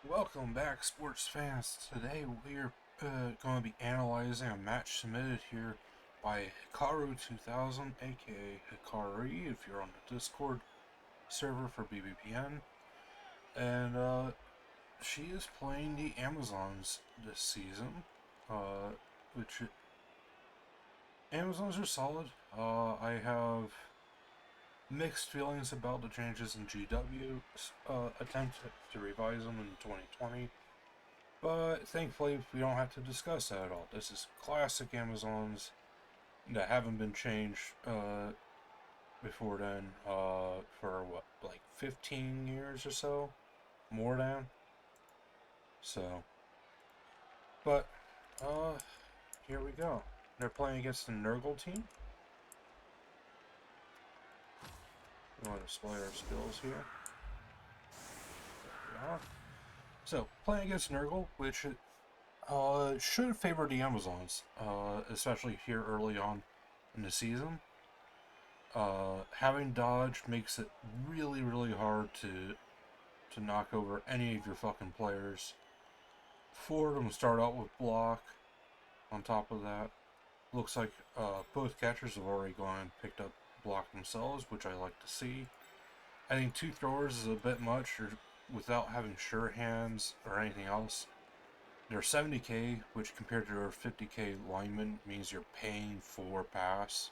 Welcome back, sports fans. Today we're going to be analyzing a match submitted here by Hikaru 2000, aka Hikari, if you're on the Discord server for BBPN. And she is playing the Amazons this season, which Amazons are solid. I have mixed feelings about the changes in GW. Attempt to revise them in 2020. But thankfully, we don't have to discuss that at all. This is classic Amazons that haven't been changed before then for what, like 15 years or so? More than. So, but here we go. They're playing against the Nurgle team. We want to display our skills here. There we are. So, playing against Nurgle, which should favor the Amazons, especially here early on in the season. Having dodge makes it really, really hard to knock over any of your fucking players. Four of them start out with block. On top of that, looks like both catchers have already gone and picked up block themselves, which I like to see. I think two throwers is a bit much, or without having sure hands or anything else. They're 70k, which compared to their 50k lineman means you're paying for pass.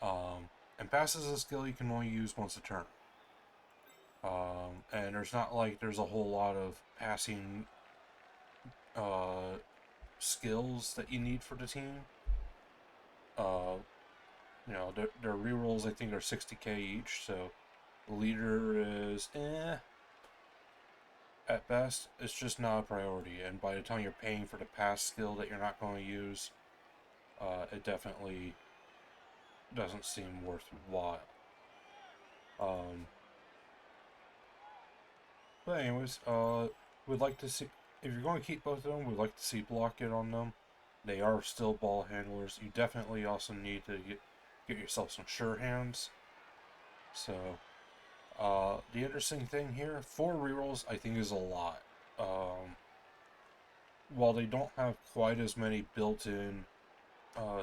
And pass is a skill you can only use once a turn. And there's not like there's a whole lot of passing skills that you need for the team. Their rerolls I think are 60k each, so the leader is at best. It's just not a priority, and by the time you're paying for the pass skill that you're not going to use, it definitely doesn't seem worthwhile. But anyways, we'd like to see, if you're going to keep both of them, we'd like to see block it on them. They are still ball handlers. You definitely also need to get yourself some sure hands. So, the interesting thing here, 4 rerolls I think is a lot. While they don't have quite as many built-in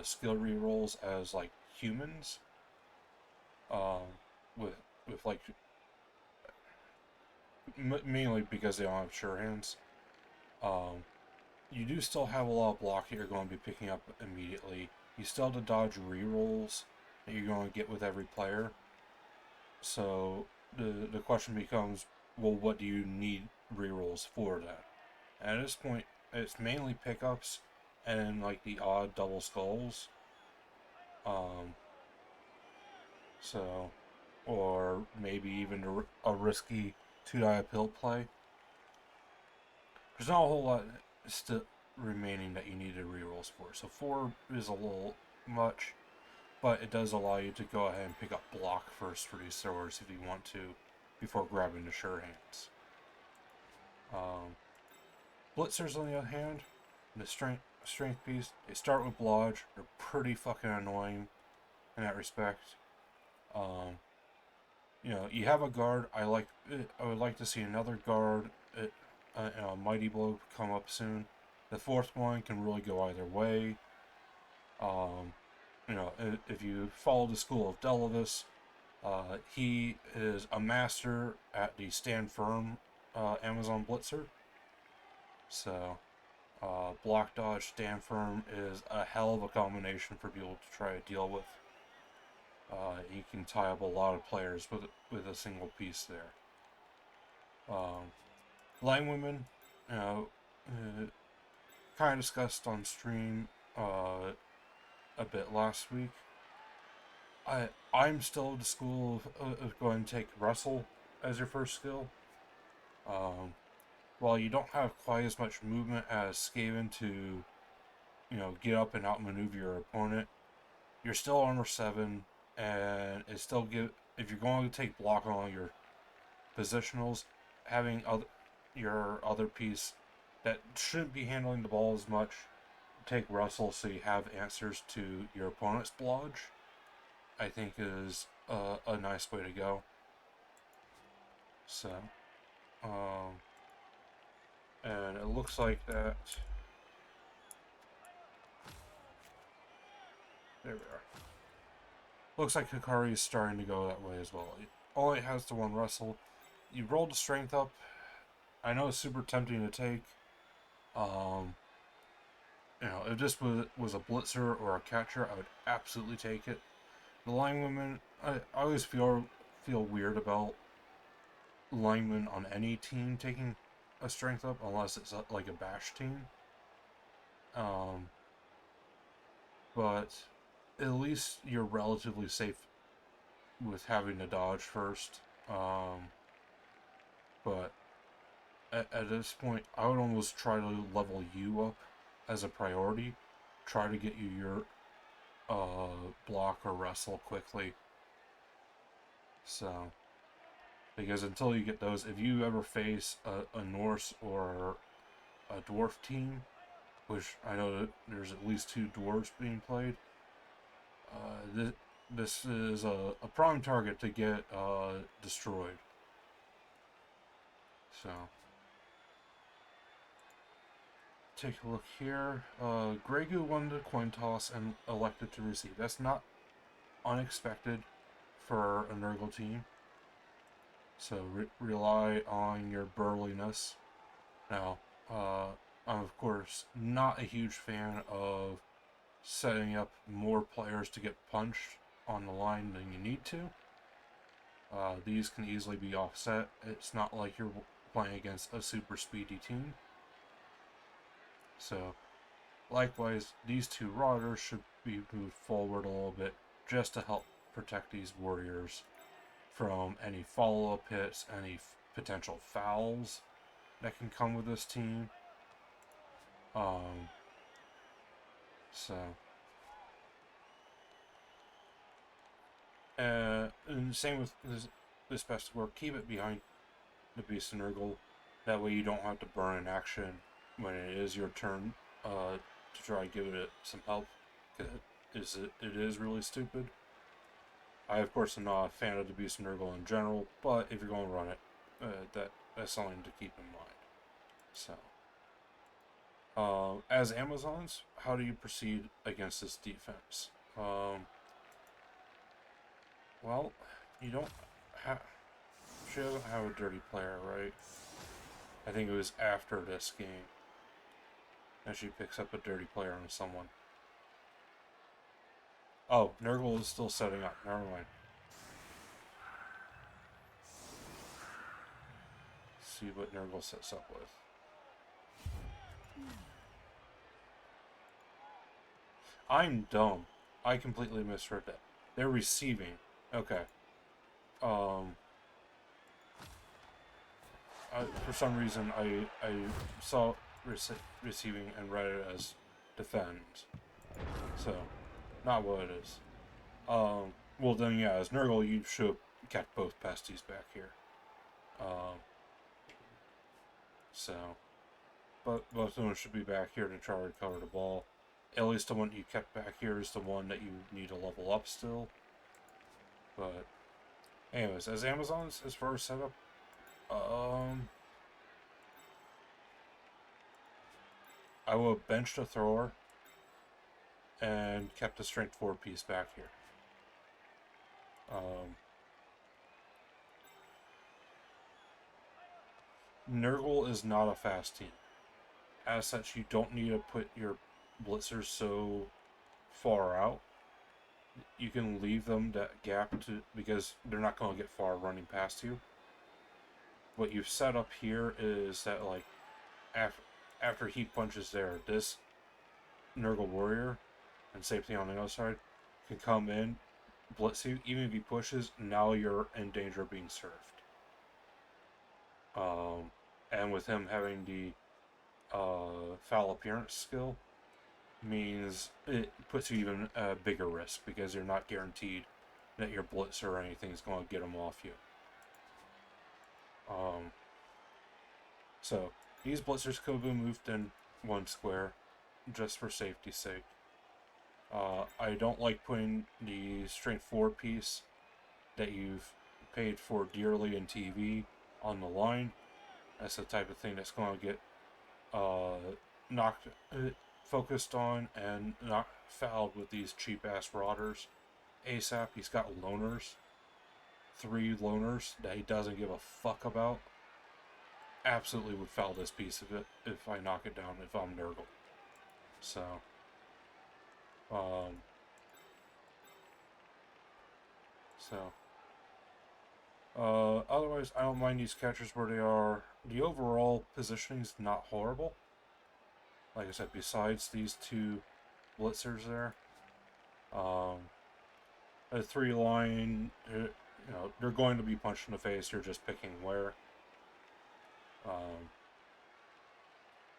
skill rerolls as like humans, with like mainly because they don't have sure hands. You do still have a lot of block that you're going to be picking up immediately. You still have to dodge rerolls that you're going to get with every player. So the question becomes, well, what do you need rerolls for then? And at this point, it's mainly pickups and like the odd double skulls. So, or maybe even a risky 2-die appeal play. There's not a whole lot still remaining that you need to rerolls for. So 4 is a little much, but it does allow you to go ahead and pick up block first for these throwers if you want to, before grabbing the sure hands. Blitzers, on the other hand, the strength piece, they start with blodge. They're pretty fucking annoying in that respect. You have a guard. I would like to see another guard. A mighty blow come up soon. The 4th one can really go either way. If you follow the school of Delavis, he is a master at the stand firm Amazon Blitzer. So, block dodge stand firm is a hell of a combination for people to try to deal with. You can tie up a lot of players with a single piece there. Line women, kind of discussed on stream a bit last week. I'm still of the school of going to take wrestle as your first skill. While you don't have quite as much movement as Skaven to, get up and outmaneuver your opponent, you're still armor 7, and it still if you're going to take block on all your positionals, having your other piece that shouldn't be handling the ball as much, take wrestle so you have answers to your opponent's blodge, I think is a nice way to go. So, And it looks like that. There we are. Looks like Hikari is starting to go that way as well. It only has the one wrestle. You rolled the strength up. I know it's super tempting to take. If this was a blitzer or a catcher, I would absolutely take it. The linewomen, I always feel weird about linemen on any team taking a strength up unless it's like a bash team. But at least you're relatively safe with having to dodge first. But at this point, I would almost try to level you up as a priority. Try to get you your block or wrestle quickly. So, because until you get those, if you ever face a Norse or a dwarf team, which I know that there's at least 2 dwarves being played, this is a prime target to get destroyed. So, take a look here. Gregu won the coin toss and elected to receive. That's not unexpected for a Nurgle team. So rely on your burliness. Now, I'm of course not a huge fan of setting up more players to get punched on the line than you need to. These can easily be offset. It's not like you're playing against a super speedy team. So, likewise, these 2 Rotters should be moved forward a little bit just to help protect these warriors from any follow-up hits, any potential fouls that can come with this team. And same with this best work. Keep it behind the Beast and Nurgle. That way you don't have to burn in action when it is your turn to try and give it some help. It is really stupid. I, of course, am not a fan of the Beast and Nurgle in general, but if you're going to run it, that's something to keep in mind. So, as Amazons, how do you proceed against this defense? Well, you don't have... She doesn't have a dirty player, right? I think it was after this game that she picks up a dirty player on someone. Oh, Nurgle is still setting up. Never mind. See what Nurgle sets up with. I'm dumb. I completely misread that. They're receiving. Okay. For some reason, I saw receiving and read it as defend. So, not what it is. Well then, yeah, as Nurgle, you should have kept both pesties back here. But both of them should be back here to try to recover the ball. At least the one you kept back here is the one that you need to level up still. But, anyways, as Amazons, as far as setup, I will have benched a thrower and kept the strength 4 piece back here. Nurgle is not a fast team. As such, you don't need to put your blitzers so far out. You can leave them that gap because they're not going to get far running past you. What you've set up here is that, like, after he punches there, this Nurgle warrior, and same thing on the other side, can come in, blitz you. Even if he pushes, now you're in danger of being surfed. And with him having the foul appearance skill, means it puts you even a bigger risk because you're not guaranteed that your blitzer or anything is going to get him off you. So these blitzers could be moved in 1 square just for safety's sake. I don't like putting the strength 4 piece that you've paid for dearly in TV on the line. That's the type of thing that's going to get knocked, focused on and not fouled with these cheap ass rotters. ASAP, he's got loners, 3 loners that he doesn't give a fuck about. Absolutely would foul this piece of it if I knock it down if I'm Nurgle. So, um, so, otherwise, I don't mind these catchers where they are. The overall positioning is not horrible. Like I said, besides these 2 blitzers there, a 3-line, they're going to be punched in the face. You're just picking where.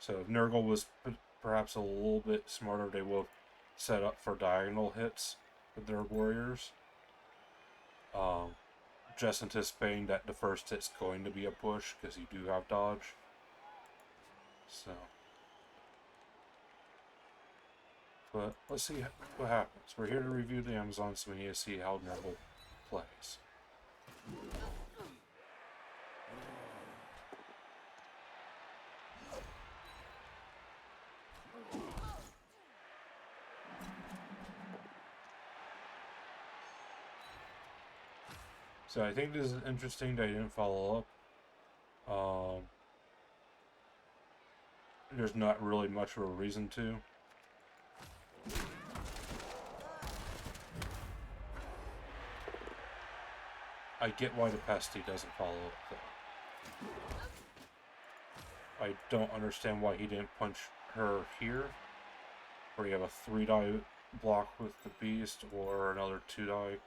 So if Nurgle was perhaps a little bit smarter, they will set up for diagonal hits with their warriors. Just anticipating that the first hit's going to be a push because you do have dodge. So, but let's see what happens. We're here to review the Amazon, so we need to see how Nurgle plays. So I think this is interesting that I didn't follow up. There's not really much of a reason to. I get why the pesty doesn't follow up, though. I don't understand why he didn't punch her here, where you have a 3-die block with the beast, or another 2-die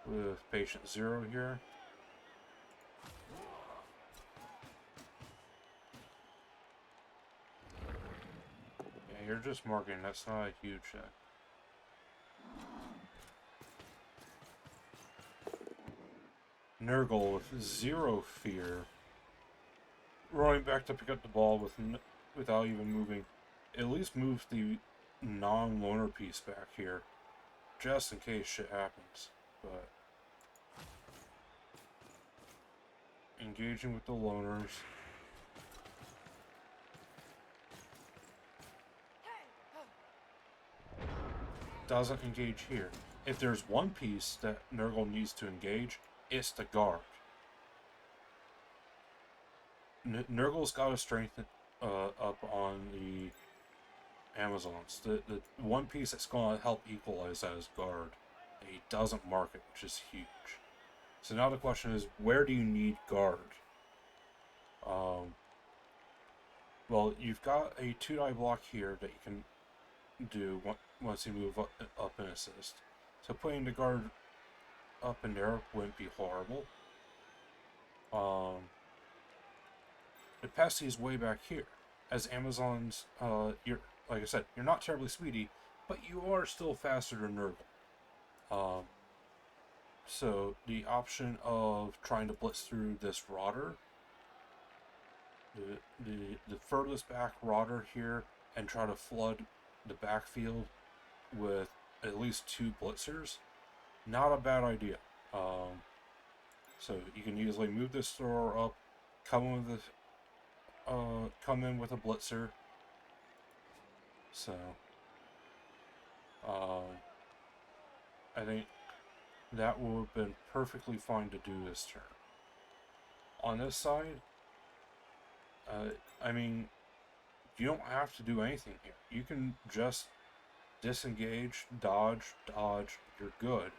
with patient 0 here. Yeah, you're just marking, that's not a huge hit. Nurgle with 0 fear, running back to pick up the ball without even moving. At least move the non-loner piece back here, just in case shit happens. But engaging with the loners. Doesn't engage here. If there's one piece that Nurgle needs to engage, it's the guard. Nurgle's got to strengthen up on the Amazons. The one piece that's going to help equalize that is guard. And he doesn't mark it, which is huge. So now the question is, where do you need guard? Well, you've got a 2-die block here that you can do once you move up and assist. So putting the guard up in there wouldn't be horrible. The pesty is way back here. As Amazons, you're, like I said, you're not terribly speedy, but you are still faster than Nurgle. So the option of trying to blitz through this rotter, the furthest back rotter here, and try to flood the backfield with at least 2 blitzers, not a bad idea. So you can easily move this thrower up, come in with a blitzer. So I think that would have been perfectly fine to do this turn. On this side, I mean, you don't have to do anything here. You can just disengage, dodge, you're good.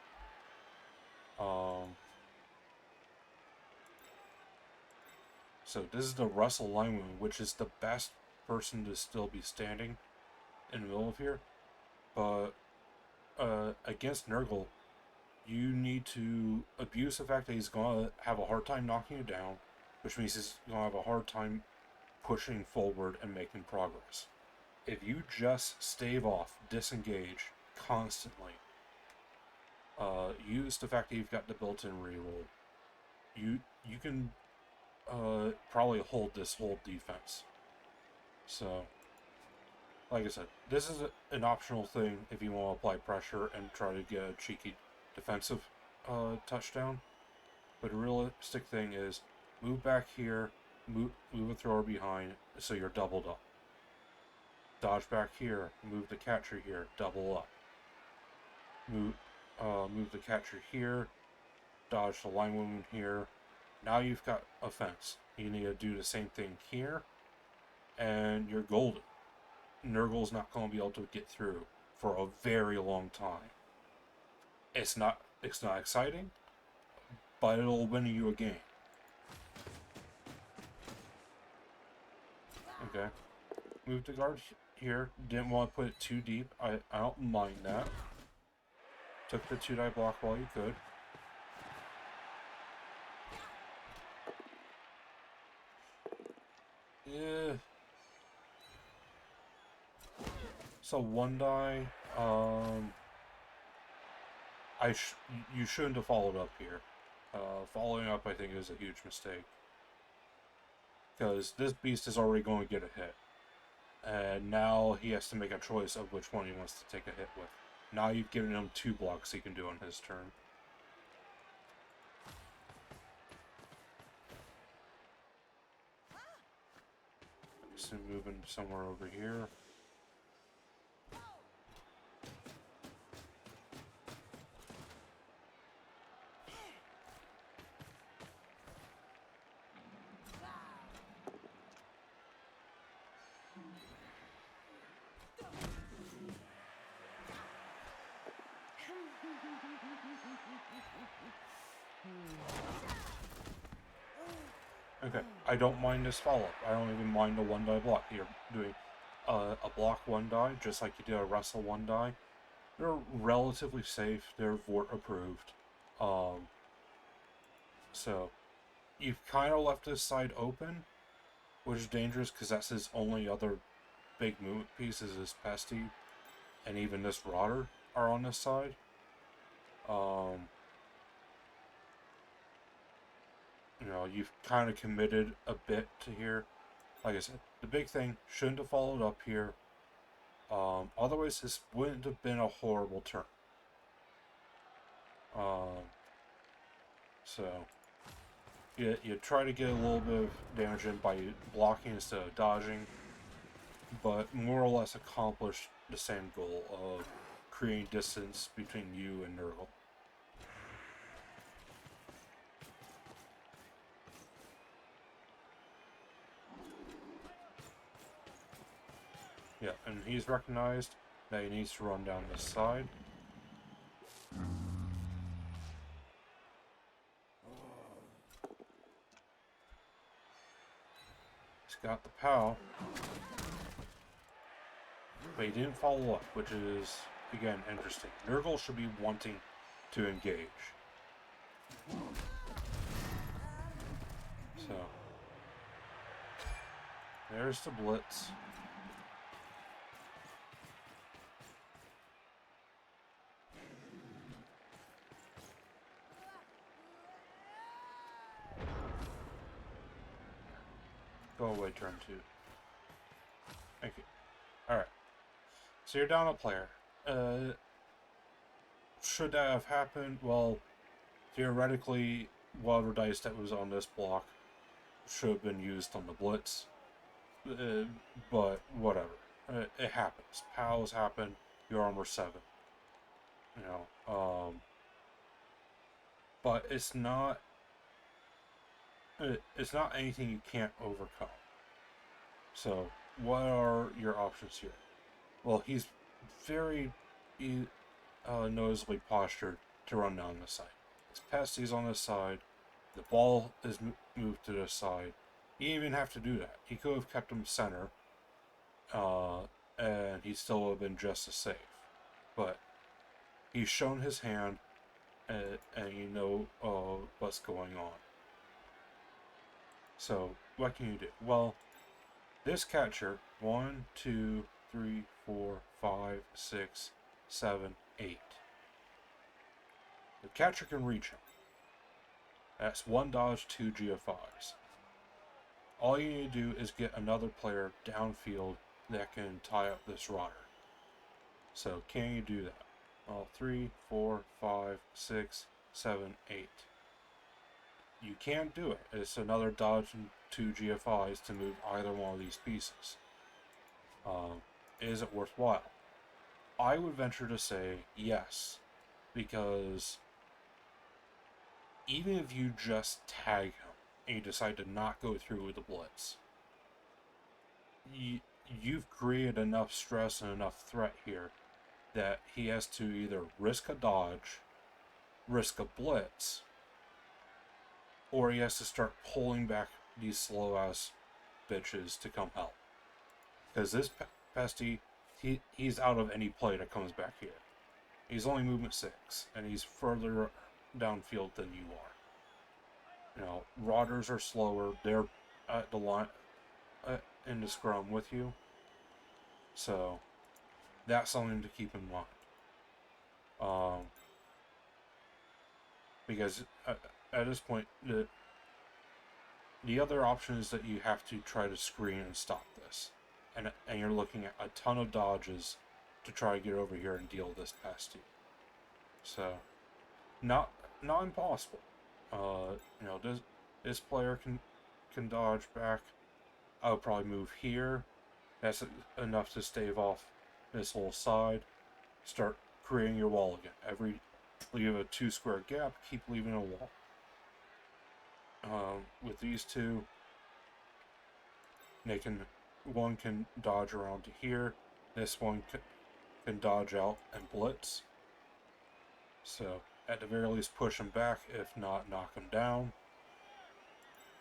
So this is the Russell lineman, which is the best person to still be standing in the middle of here. But against Nurgle, you need to abuse the fact that he's going to have a hard time knocking you down, which means he's going to have a hard time pushing forward and making progress. If you just stave off, disengage constantly, use the fact that you've got the built-in reroll, you can probably hold this whole defense. So, like I said, this is an optional thing if you want to apply pressure and try to get a cheeky defensive touchdown. But the realistic thing is, move back here, move a thrower behind, so you're doubled up. Dodge back here, move the catcher here, double up. Move the catcher here, dodge the line woman here. Now you've got a fence. You need to do the same thing here, and you're golden. Nurgle's not going to be able to get through for a very long time. It's not exciting, but it'll win you a game. Okay. Move the guard here. Didn't want to put it too deep. I don't mind that. Took the 2-die block while you could. Yeah. So 1-die. You shouldn't have followed up here. Following up, I think, is a huge mistake. Because this beast is already going to get a hit. And now he has to make a choice of which one he wants to take a hit with. Now you've given him 2 blocks he can do on his turn. So moving somewhere over here. Okay, I don't mind this follow-up. I don't even mind a 1-die block. You're doing a block 1-die, just like you did a wrestle 1-die. They're relatively safe. They're Vort approved. So you've kind of left this side open, which is dangerous because that's his only other big movement piece is his Pesty, and even this Rotter are on this side. You know, you've kind of committed a bit to here. Like I said, the big thing, shouldn't have followed up here. Otherwise, this wouldn't have been a horrible turn. So, you try to get a little bit of damage in by blocking instead of dodging, but more or less accomplish the same goal of creating distance between you and Nurgle. Yeah, and he's recognized that he needs to run down this side. He's got the POW, but he didn't follow up, which is, again, interesting. Nurgle should be wanting to engage. So, there's the blitz. Go away, turn 2. Thank you. Alright. So you're down a player. Should that have happened? Well, theoretically, whatever dice that was on this block should have been used on the blitz. But whatever. It happens. POWs happen. Your armor 7. You know, but it's not anything you can't overcome. So, what are your options here? Well, he's very noticeably postured to run down this side. His Pesty's on this side. The ball is moved to this side. He didn't even have to do that. He could have kept him center, and he still would have been just as safe. But he's shown his hand, and you know what's going on. So, what can you do? Well, this catcher, 1, 2, 3, 4, 5, 6, 7, 8. The catcher can reach him. That's 1 dodge, 2 GFIs. All you need to do is get another player downfield that can tie up this Rotter. So, can you do that? Well, 3, 4, 5, 6, 7, 8. you can do it. It's another dodge and 2 GFIs to move either one of these pieces. Is it worthwhile? I would venture to say yes, because even if you just tag him and you decide to not go through with the blitz, you've created enough stress and enough threat here that he has to either risk a dodge, risk a blitz, or he has to start pulling back these slow-ass bitches to come help. Because this pesty, he's out of any play that comes back here. He's only movement 6, and he's further downfield than you are. You know, Rotters are slower. They're at the line, in the scrum with you. So, that's something to keep in mind. Because at this point, the other option is that you have to try to screen and stop this. And you're looking at a ton of dodges to try to get over here and deal this past you. So, not impossible. You know, this player can dodge back. I would probably move here. That's enough to stave off this whole side. Start creating your wall again. Leave a 2 square gap, keep leaving a wall. With these two, one can dodge around to here. This one can dodge out and blitz. So, at the very least, push him back, if not, knock him down.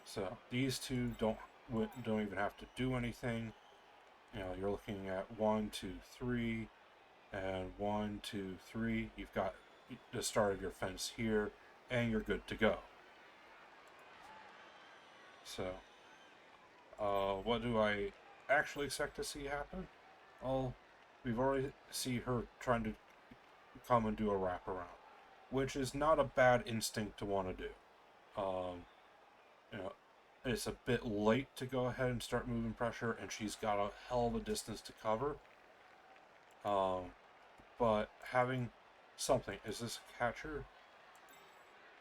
So, these two don't even have to do anything. You know, you're looking at 1, 2, 3, and 1, 2, 3. You've got the start of your fence here, and you're good to go. So, what do I actually expect to see happen? Well, we've already see her trying to come and do a wraparound, which is not a bad instinct to want to do. You know, it's a bit late to go ahead and start moving pressure, and she's got a hell of a distance to cover. But having something, is this a catcher?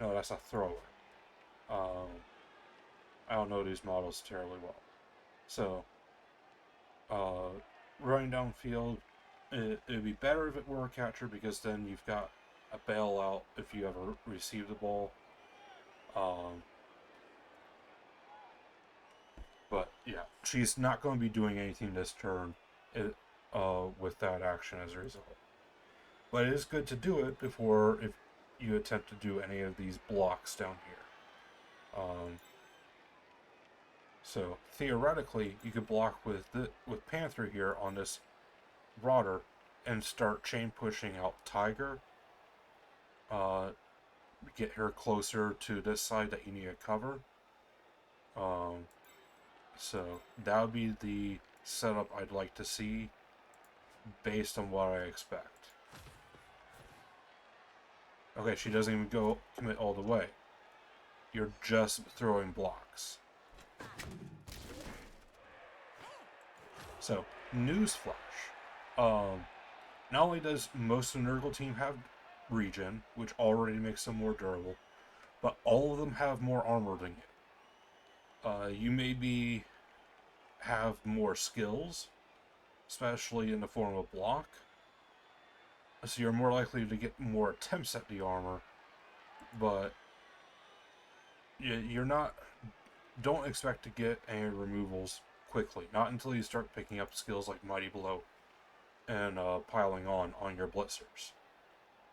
No, that's a thrower. I don't know these models terribly well. So, running downfield, it'd be better if it were a catcher, because then you've got a bailout if you ever receive the ball. But yeah, she's not going to be doing anything this turn with that action as a result. But it is good to do it before if you attempt to do any of these blocks down here. So theoretically, you could block with Panther here on this Rotter and start chain pushing out Tiger. Get her closer to this side that you need to cover. So that would be the setup I'd like to see based on what I expect. Okay, she doesn't even commit all the way. You're just throwing blocks. So, newsflash. Not only does most of the Nurgle team have regen, which already makes them more durable, but all of them have more armor than you. You maybe have more skills, especially in the form of block. So you're more likely to get more attempts at the armor, but don't expect to get any removals quickly. Not until you start picking up skills like Mighty Blow and piling on your blitzers.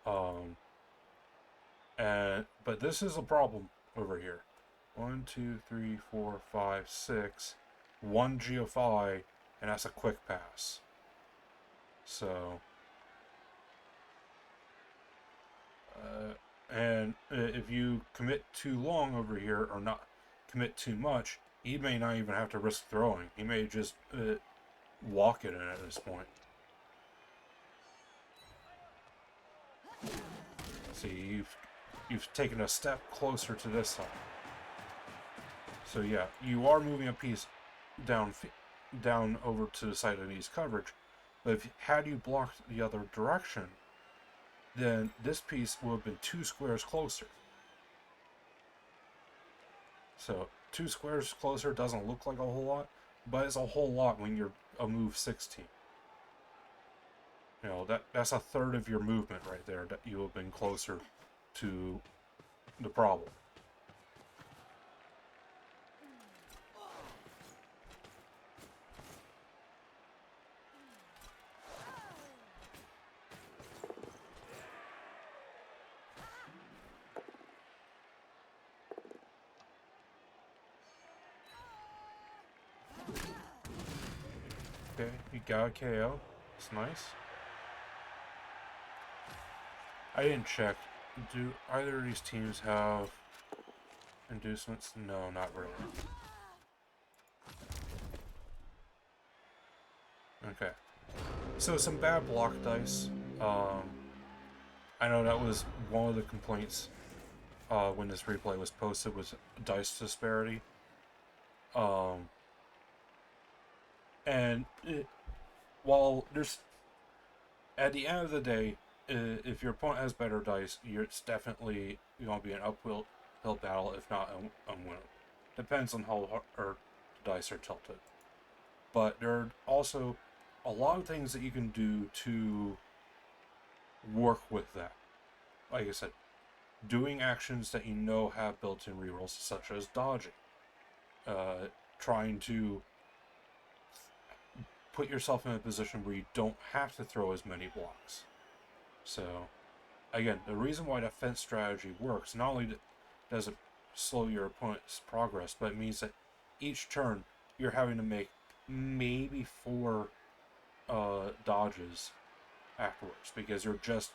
But this is a problem over here. 1, 2, 3, 4, 5, 6. 1 GFI, and that's a quick pass. So, and if you commit too long over here, or not commit too much, he may not even have to risk throwing. He may just walk it in at this point. See, you've taken a step closer to this side. So yeah, you are moving a piece down over to the side of these coverage, but had you blocked the other direction, then this piece would have been 2 squares closer. So 2 squares closer doesn't look like a whole lot, but it's a whole lot when you're a move 16. You know, that's a third of your movement right there that you have been closer to the problem. Okay, you got a KO. It's nice. I didn't check. Do either of these teams have inducements? No, not really. Okay. So some bad block dice. I know that was one of the complaints when this replay was posted, was dice disparity. And while there's, at the end of the day, if your opponent has better dice, it's definitely going to be an uphill battle, if not unwinnable. Depends on how hard the dice are tilted. But there are also a lot of things that you can do to work with that. Like I said, doing actions that you know have built-in rerolls, such as dodging. Trying to put yourself in a position where you don't have to throw as many blocks. So, again, the reason why defense strategy works, not only does it slow your opponent's progress, but it means that each turn you're having to make maybe 4 dodges afterwards, because you're just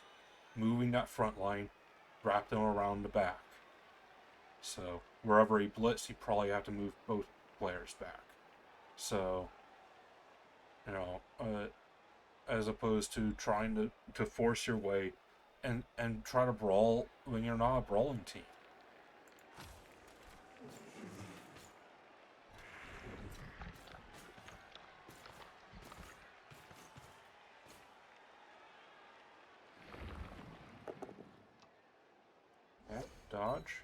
moving that front line, wrap them around the back. So wherever he blitz, you probably have to move both players back. So, you know, as opposed to trying to force your way and try to brawl when you're not a brawling team. Okay, dodge.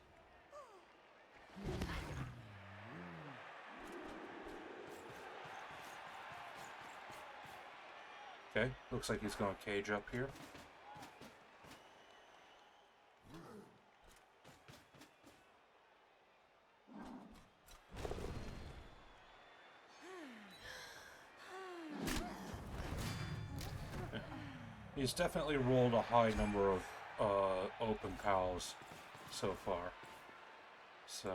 Okay, looks like he's going to cage up here. Yeah. He's definitely rolled a high number of open pals so far. So...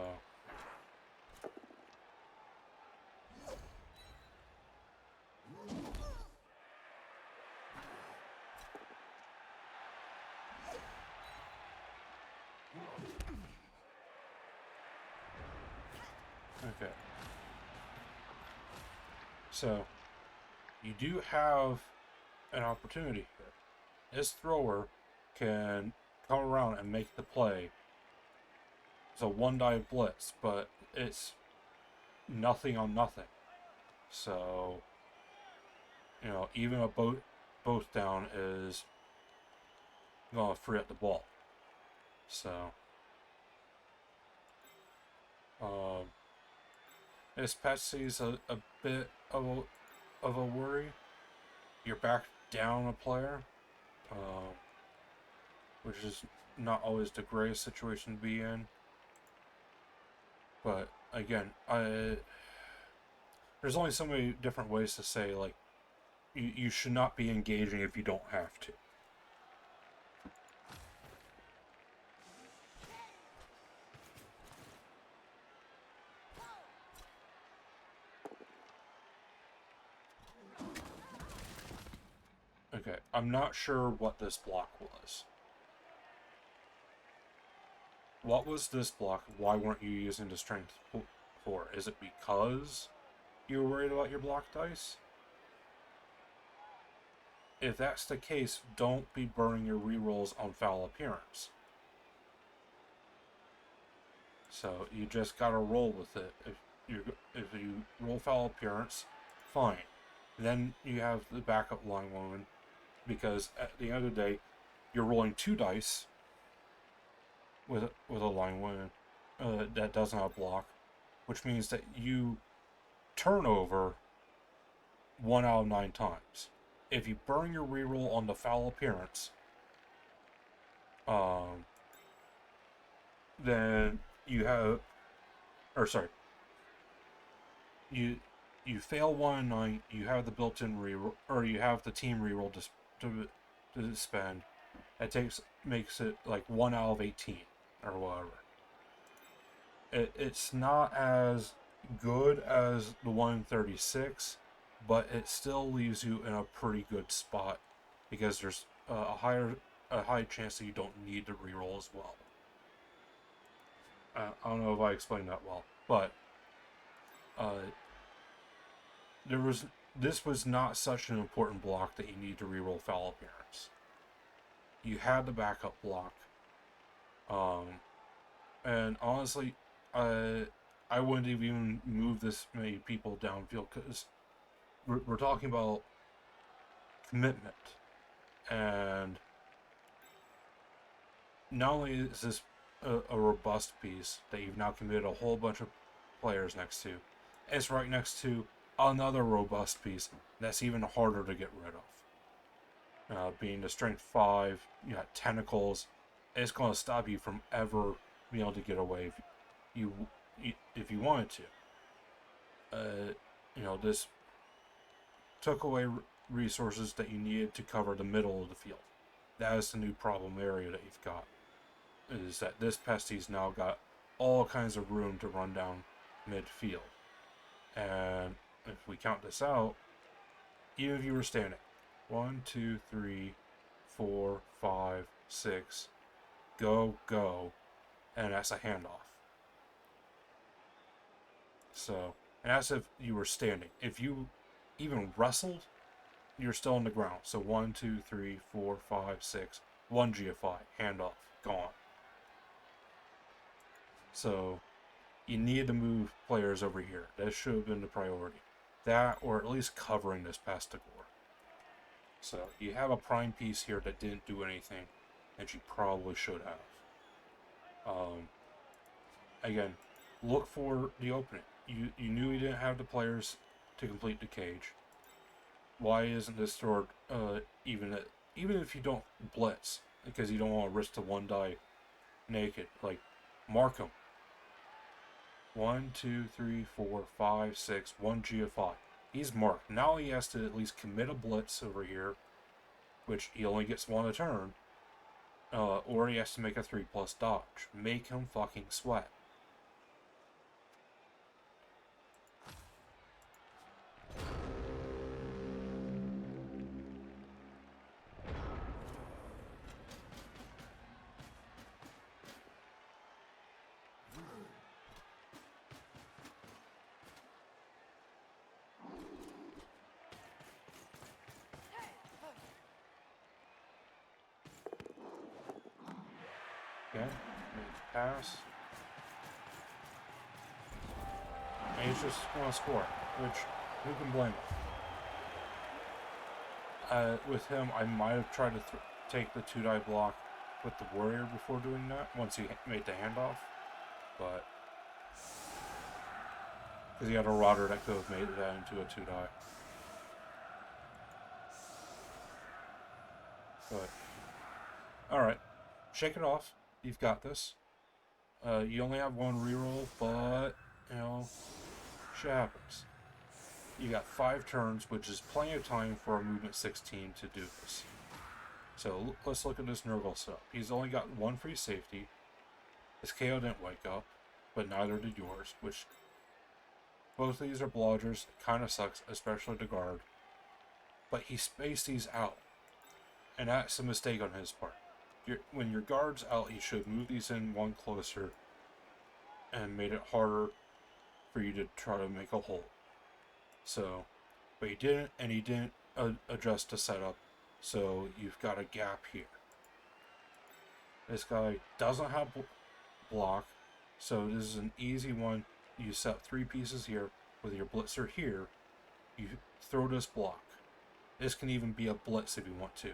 Okay. So, you do have an opportunity here. This thrower can come around and make the play. It's a 1-die blitz, but it's nothing on nothing. So, you know, even a both down is going to free up the ball. So, this Patsy is a bit of a worry. You're back down a player, which is not always the greatest situation to be in. But again, there's only so many different ways to say, like, you should not be engaging if you don't have to. Okay, I'm not sure what this block was. What was this block? Why weren't you using the strength 4? Is it because you were worried about your block dice? If that's the case, don't be burning your rerolls on foul appearance. So you just gotta roll with it. If you roll foul appearance, fine. Then you have the backup line woman, because at the end of the day, you're rolling 2 dice with a line woman that doesn't have block, which means that you turn over 1 out of 9 times. If you burn your reroll on the foul appearance, then you have, or sorry, you fail 1 in 9, you have the built-in reroll, or you have the team reroll to spend. It makes it like 1 out of 18 or whatever. It's not as good as the 136, but it still leaves you in a pretty good spot because there's a high chance that you don't need to reroll as well. I don't know if I explained that well, but this was not such an important block that you need to reroll foul appearance. You had the backup block, and honestly, I wouldn't even move this many people downfield because we're talking about commitment, and not only is this a robust piece that you've now committed a whole bunch of players next to, it's right next to another robust piece that's even harder to get rid of. Being the strength 5, you got tentacles, it's going to stop you from ever being able to get away if you wanted to. This took away resources that you needed to cover the middle of the field. That is the new problem area that you've got. Is that this Pesty's now got all kinds of room to run down midfield. And if we count this out, even if you were standing, 1, 2, 3, 4, 5, 6, go, and that's a handoff. So, and that's if you were standing. If you even wrestled, you're still on the ground. So 1, 2, 3, 4, 5, 6, 1 GFI, handoff, gone. So, you needed to move players over here. That should have been the priority. That, or at least covering this Pestigore. So, you have a prime piece here that didn't do anything, and she probably should have. Again, look for the opening. You knew you didn't have the players to complete the cage. Why isn't this stored even if you don't blitz, because you don't want to risk the 1 die naked, like, mark them. 1, 2, 3, 4, 5, 6, 1 GFI. He's marked. Now he has to at least commit a blitz over here, which he only gets 1 a turn, or he has to make a 3+ dodge. Make him fucking sweat. Okay, pass. And he's just going to score, which, who can blame him? With him, I might have tried to take the 2-die block with the warrior before doing that, once he made the handoff, but because he had a rodder that could have made that into a 2-die. But, alright, shake it off. You've got this. You only have 1 reroll, but, shit happens. You got 5 turns, which is plenty of time for a movement 16 to do this. So let's look at this Nurgle setup. He's only got 1 free safety. His KO didn't wake up, but neither did yours, which both of these are blodgers. It kind of sucks, especially the guard. But he spaced these out, and that's a mistake on his part. When your guard's out, you should move these in 1 closer and made it harder for you to try to make a hole. So, but he didn't, and he didn't adjust the setup, so you've got a gap here. This guy doesn't have block, so this is an easy one. You set 3 pieces here with your blitzer here. You throw this block. This can even be a blitz if you want to.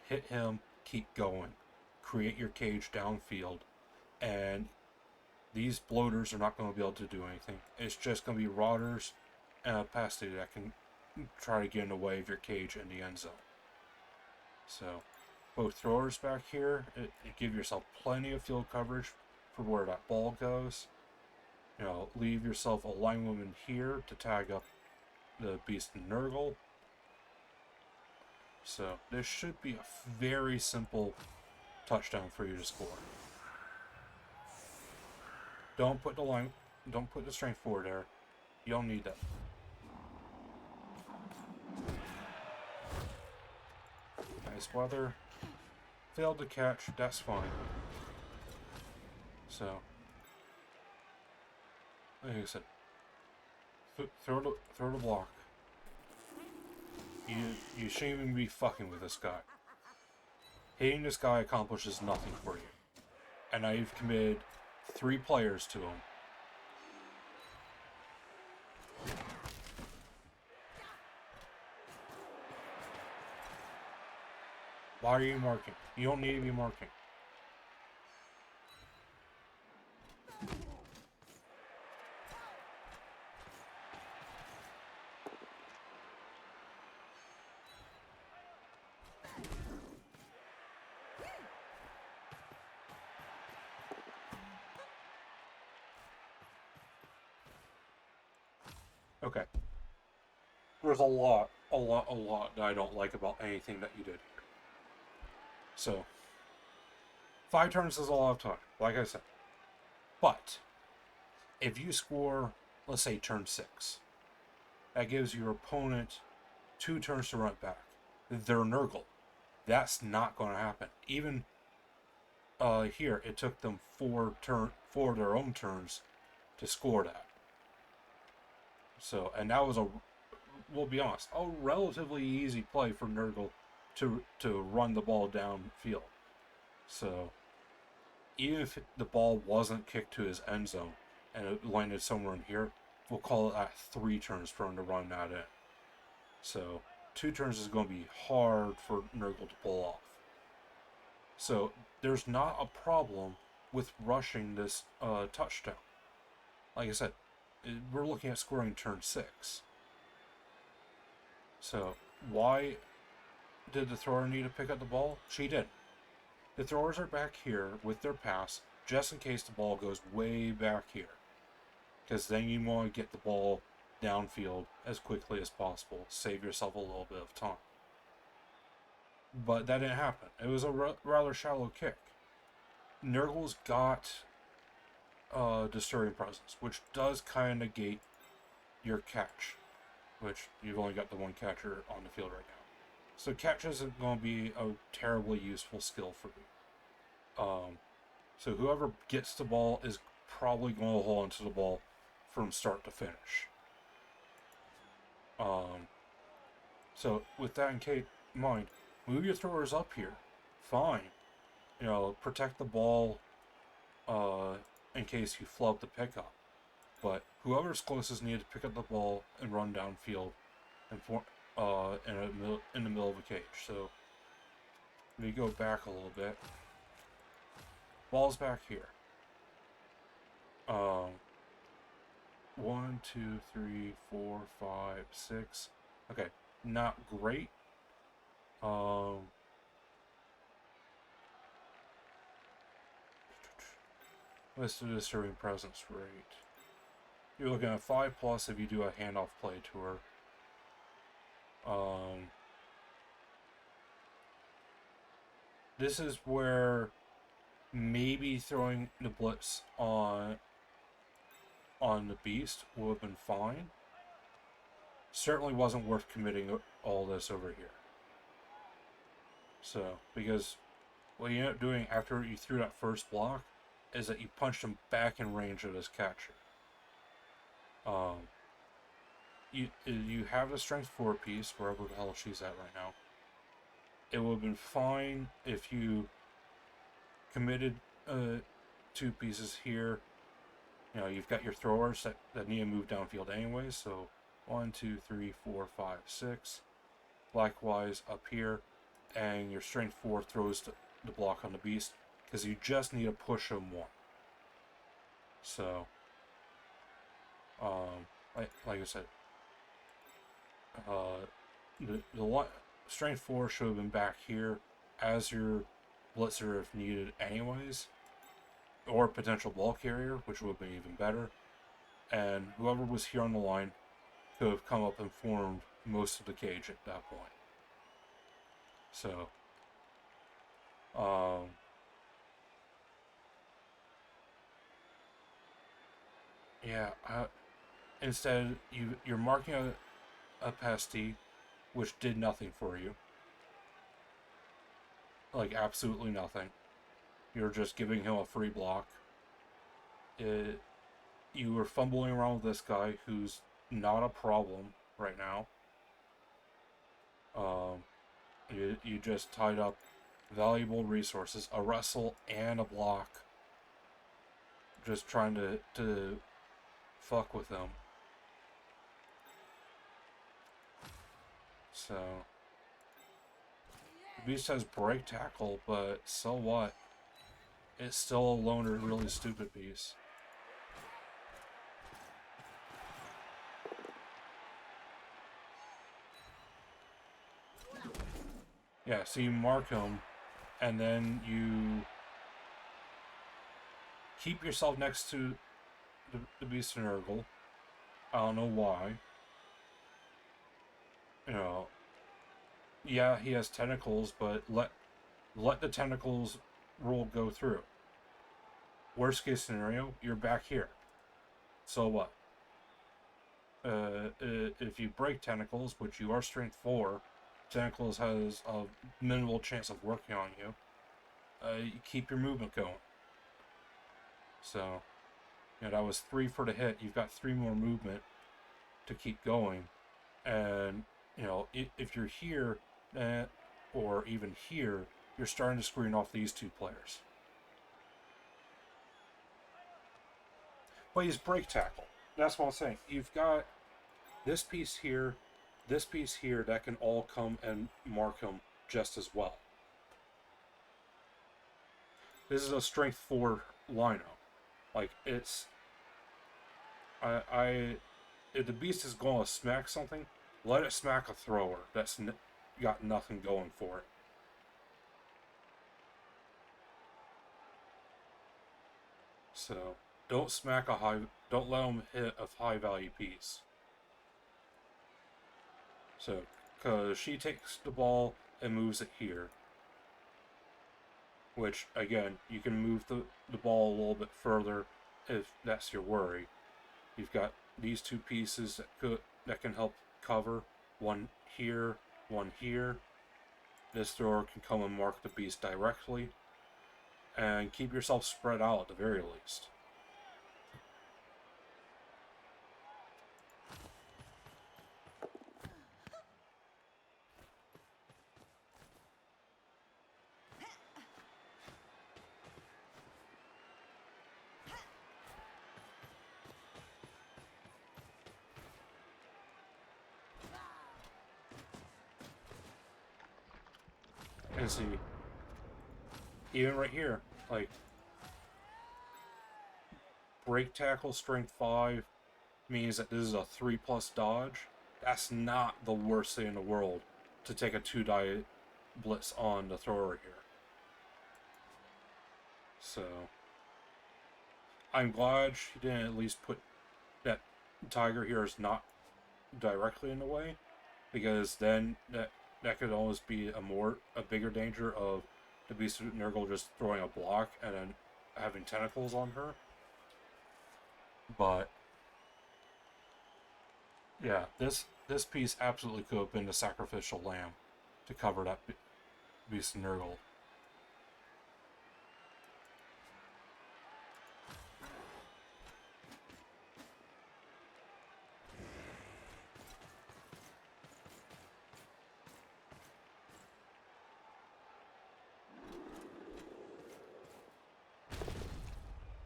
Hit him, keep going. Create your cage downfield, and these bloaters are not going to be able to do anything. It's just going to be rotters and a pasty that can try to get in the way of your cage in the end zone. So, both throwers back here, give yourself plenty of field coverage for where that ball goes. Leave yourself a linewoman here to tag up the beast and Nurgle. So, this should be a very simple touchdown for you to score. Don't put the strength 4 there. You don't need that. Nice weather. Failed to catch, that's fine. So, like I said, throw the block. You shouldn't even be fucking with this guy. Hitting this guy accomplishes nothing for you. And now you've committed 3 players to him. Why are you marking? You don't need to be marking. Okay. There's a lot that I don't like about anything that you did here. So, 5 turns is a lot of time, like I said. But, if you score, let's say, turn 6, that gives your opponent 2 turns to run it back. They're Nurgle. That's not going to happen. Even here, it took them 4 their own turns to score that. So, and that was we'll be honest, a relatively easy play for Nurgle to run the ball downfield. So, even if the ball wasn't kicked to his end zone and it landed somewhere in here, we'll call it at 3 turns for him to run that in. So, 2 turns is going to be hard for Nurgle to pull off. So, there's not a problem with rushing this touchdown. Like I said, we're looking at scoring turn 6. So, why did the thrower need to pick up the ball? She did. The throwers are back here with their pass, just in case the ball goes way back here. Because then you want to get the ball downfield as quickly as possible. Save yourself a little bit of time. But that didn't happen. It was a rather shallow kick. Nurgle's got Disturbing Presence, which does kind of negate your catch. Which you've only got the one catcher on the field right now. So catch isn't going to be a terribly useful skill for you. So whoever gets the ball is probably going to hold onto the ball from start to finish. So with that in mind, move your throwers up here. Fine. Protect the ball in case you flub the pickup. But whoever's closest needed to pick up the ball and run downfield and in the middle of the cage. So let me go back a little bit. Ball's back here. 1, 2, 3, 4, 5, 6. Okay, not great. What's the Disturbing Presence rate? You're looking at 5+ if you do a handoff play to her. This is where maybe throwing the blitz on the beast would have been fine. Certainly wasn't worth committing all this over here. So, because what you end up doing after you threw that first block is that you punched him back in range of his catcher. You have the strength 4 piece, wherever the hell she's at right now. It would have been fine if you committed 2 pieces here. You've got your throwers that need to move downfield anyways, so 1, 2, 3, 4, 5, 6. Likewise up here, and your strength 4 throws the block on the beast, because you just need to push him 1. So, like I said, the strength 4 should have been back here as your blitzer if needed anyways, or potential ball carrier, which would have been even better. And whoever was here on the line could have come up and formed most of the cage at that point. So, yeah, instead you're marking a pesty, which did nothing for you. Like, absolutely nothing. You're just giving him a free block. You were fumbling around with this guy who's not a problem right now. You just tied up valuable resources, a wrestle and a block, just trying to fuck with them. So, the beast has break tackle, but so what? It's still a loner, really stupid piece. Yeah, so you mark him, and then you keep yourself next to the beast of Nurgle. I don't know why. You know, yeah, he has tentacles, but let the tentacles rule go through. Worst case scenario, you're back here. So what? If you break tentacles, which you are strength 4, tentacles has a minimal chance of working on you. You keep your movement going. So, that was 3 for the hit. You've got 3 more movement to keep going. And, if you're here, or even here, you're starting to screen off these 2 players. But he's break tackle. That's what I'm saying. You've got this piece here that can all come and mark him just as well. This is a strength 4 lineup. Like, it's... if the beast is going to smack something, let it smack a thrower that's got nothing going for it. So, don't let him hit a high value piece. So, because she takes the ball and moves it here. Which, again, you can move the ball a little bit further if that's your worry. You've got these 2 pieces that can help cover. One here, one here. This thrower can come and mark the beast directly. And keep yourself spread out at the very least. And see, even right here, like, break tackle strength 5 means that this is a 3+ dodge. That's not the worst thing in the world to take a 2-die blitz on the thrower here. So, I'm glad she didn't at least put that tiger here is not directly in the way, because then that could always be a bigger danger of the beast of Nurgle just throwing a block and then having tentacles on her. But yeah, this piece absolutely could have been the sacrificial lamb to cover that beast of Nurgle.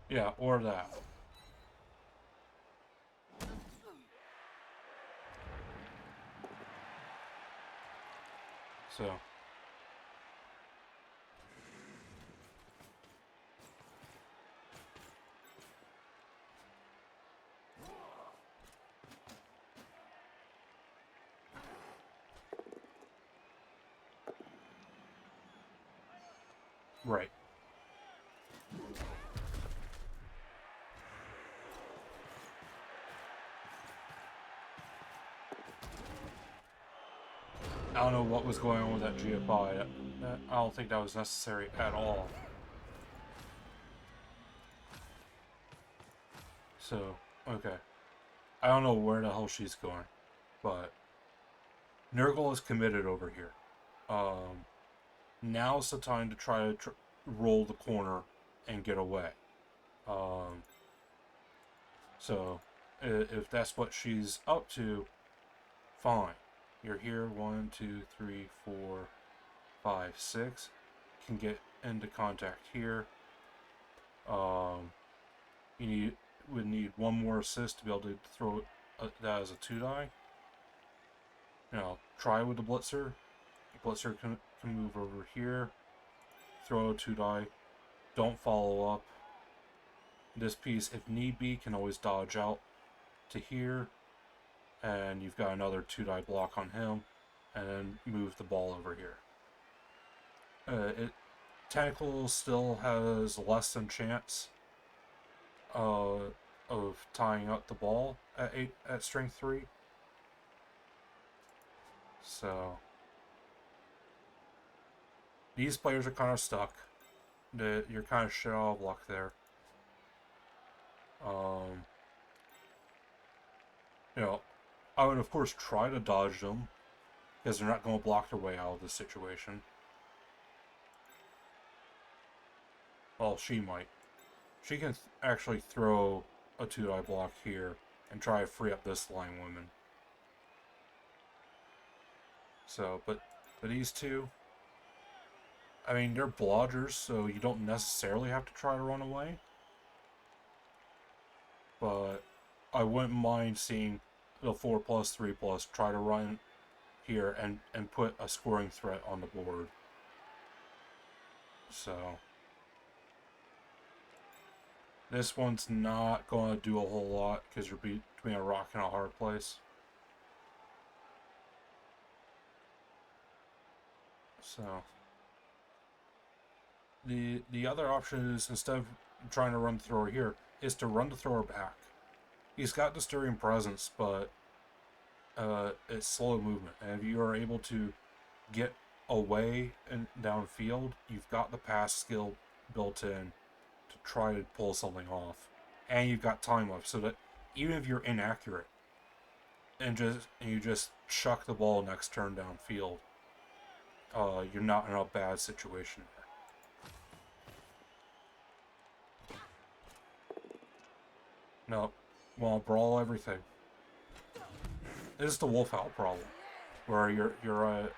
Yeah, or that. So, Right. I don't know what was going on with that GFI. I don't think that was necessary at all. So, okay. I don't know where the hell she's going, but Nurgle is committed over here. Now's the time to try to roll the corner and get away. Um, so, if that's what she's up to, fine. You're here, 1, 2, 3, 4, 5, 6. Can get into contact here. You would need one more assist to be able to throw that as a 2-die. Try with the Blitzer. Blitzer can move over here. Throw a 2-die. Don't follow up. This piece, if need be, can always dodge out to here. And you've got another 2-die block on him. And then move the ball over here. Tentacle still has less than chance of tying up the ball at strength 3. So these players are kind of stuck. You're kind of shit out of luck there. I would of course try to dodge them because they're not going to block their way out of this situation. Well, she might. She can actually throw a 2-die block here and try to free up this line woman. So, but these two, I mean, they're blodgers, so you don't necessarily have to try to run away. But I wouldn't mind seeing the 4+, 3+ try to run here and put a scoring threat on the board. So this one's not going to do a whole lot because you're between a rock and a hard place. So the other option is, instead of trying to run the thrower here, is to run the thrower back. He's got the stirring presence, but it's slow movement. And if you are able to get away and downfield, you've got the pass skill built in to try to pull something off. And you've got time left, so that even if you're inaccurate and you just chuck the ball next turn downfield, you're not in a bad situation there. No, well, brawl everything. This is the wolf owl problem, where your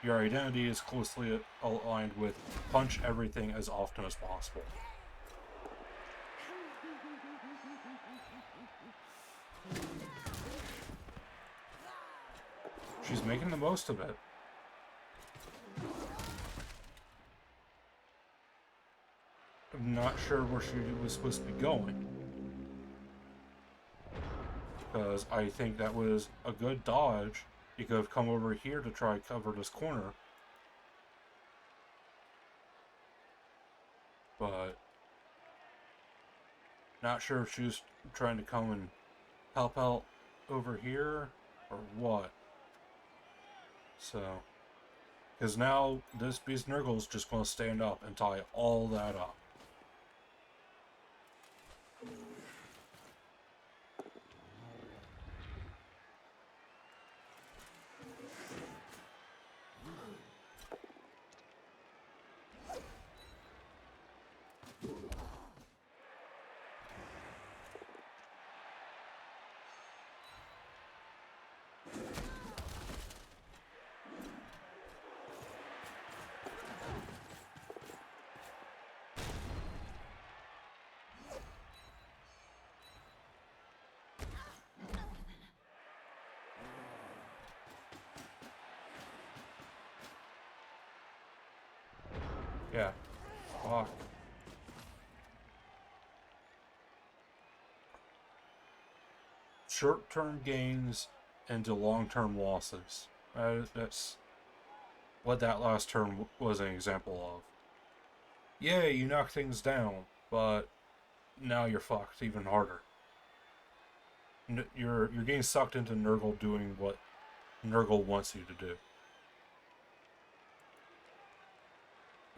identity is closely aligned with punch everything as often as possible. She's making the most of it. I'm not sure where she was supposed to be going, because I think that was a good dodge. You could have come over here to try to cover this corner, but not sure if she was trying to come and help out over here or what. So, because now this beast Nurgle is just going to stand up and tie all that up. Yeah. Fuck. Short-term gains into long-term losses. That's what that last turn was an example of. Yeah, you knock things down, but now you're fucked even harder. You're getting sucked into Nurgle doing what Nurgle wants you to do.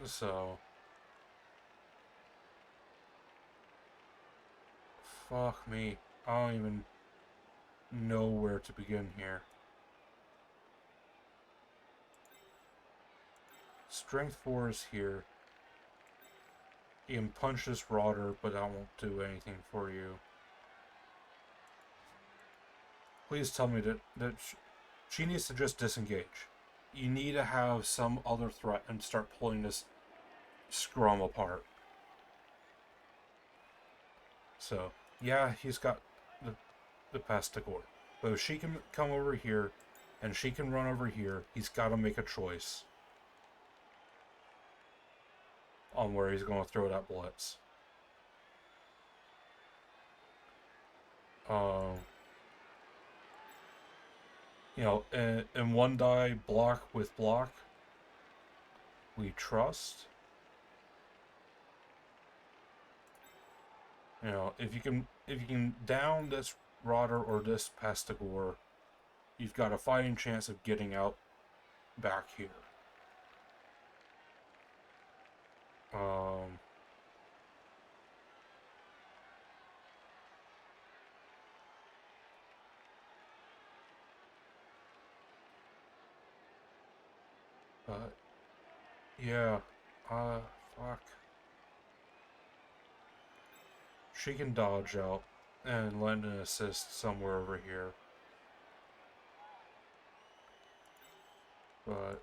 So, fuck me. I don't even know where to begin here. Strength 4 is here. You can punch this Rodder, but that won't do anything for you. Please tell me that she needs to just disengage. You need to have some other threat and start pulling this scrum apart. So, yeah, he's got the Pastigore. But if she can come over here and she can run over here, he's got to make a choice on where he's going to throw that blitz. You know, in one die block with block, we trust. You know, if you can down this Rodder or this Pastigore, you've got a fighting chance of getting out back here. But yeah, fuck. She can dodge out and lend an assist somewhere over here. But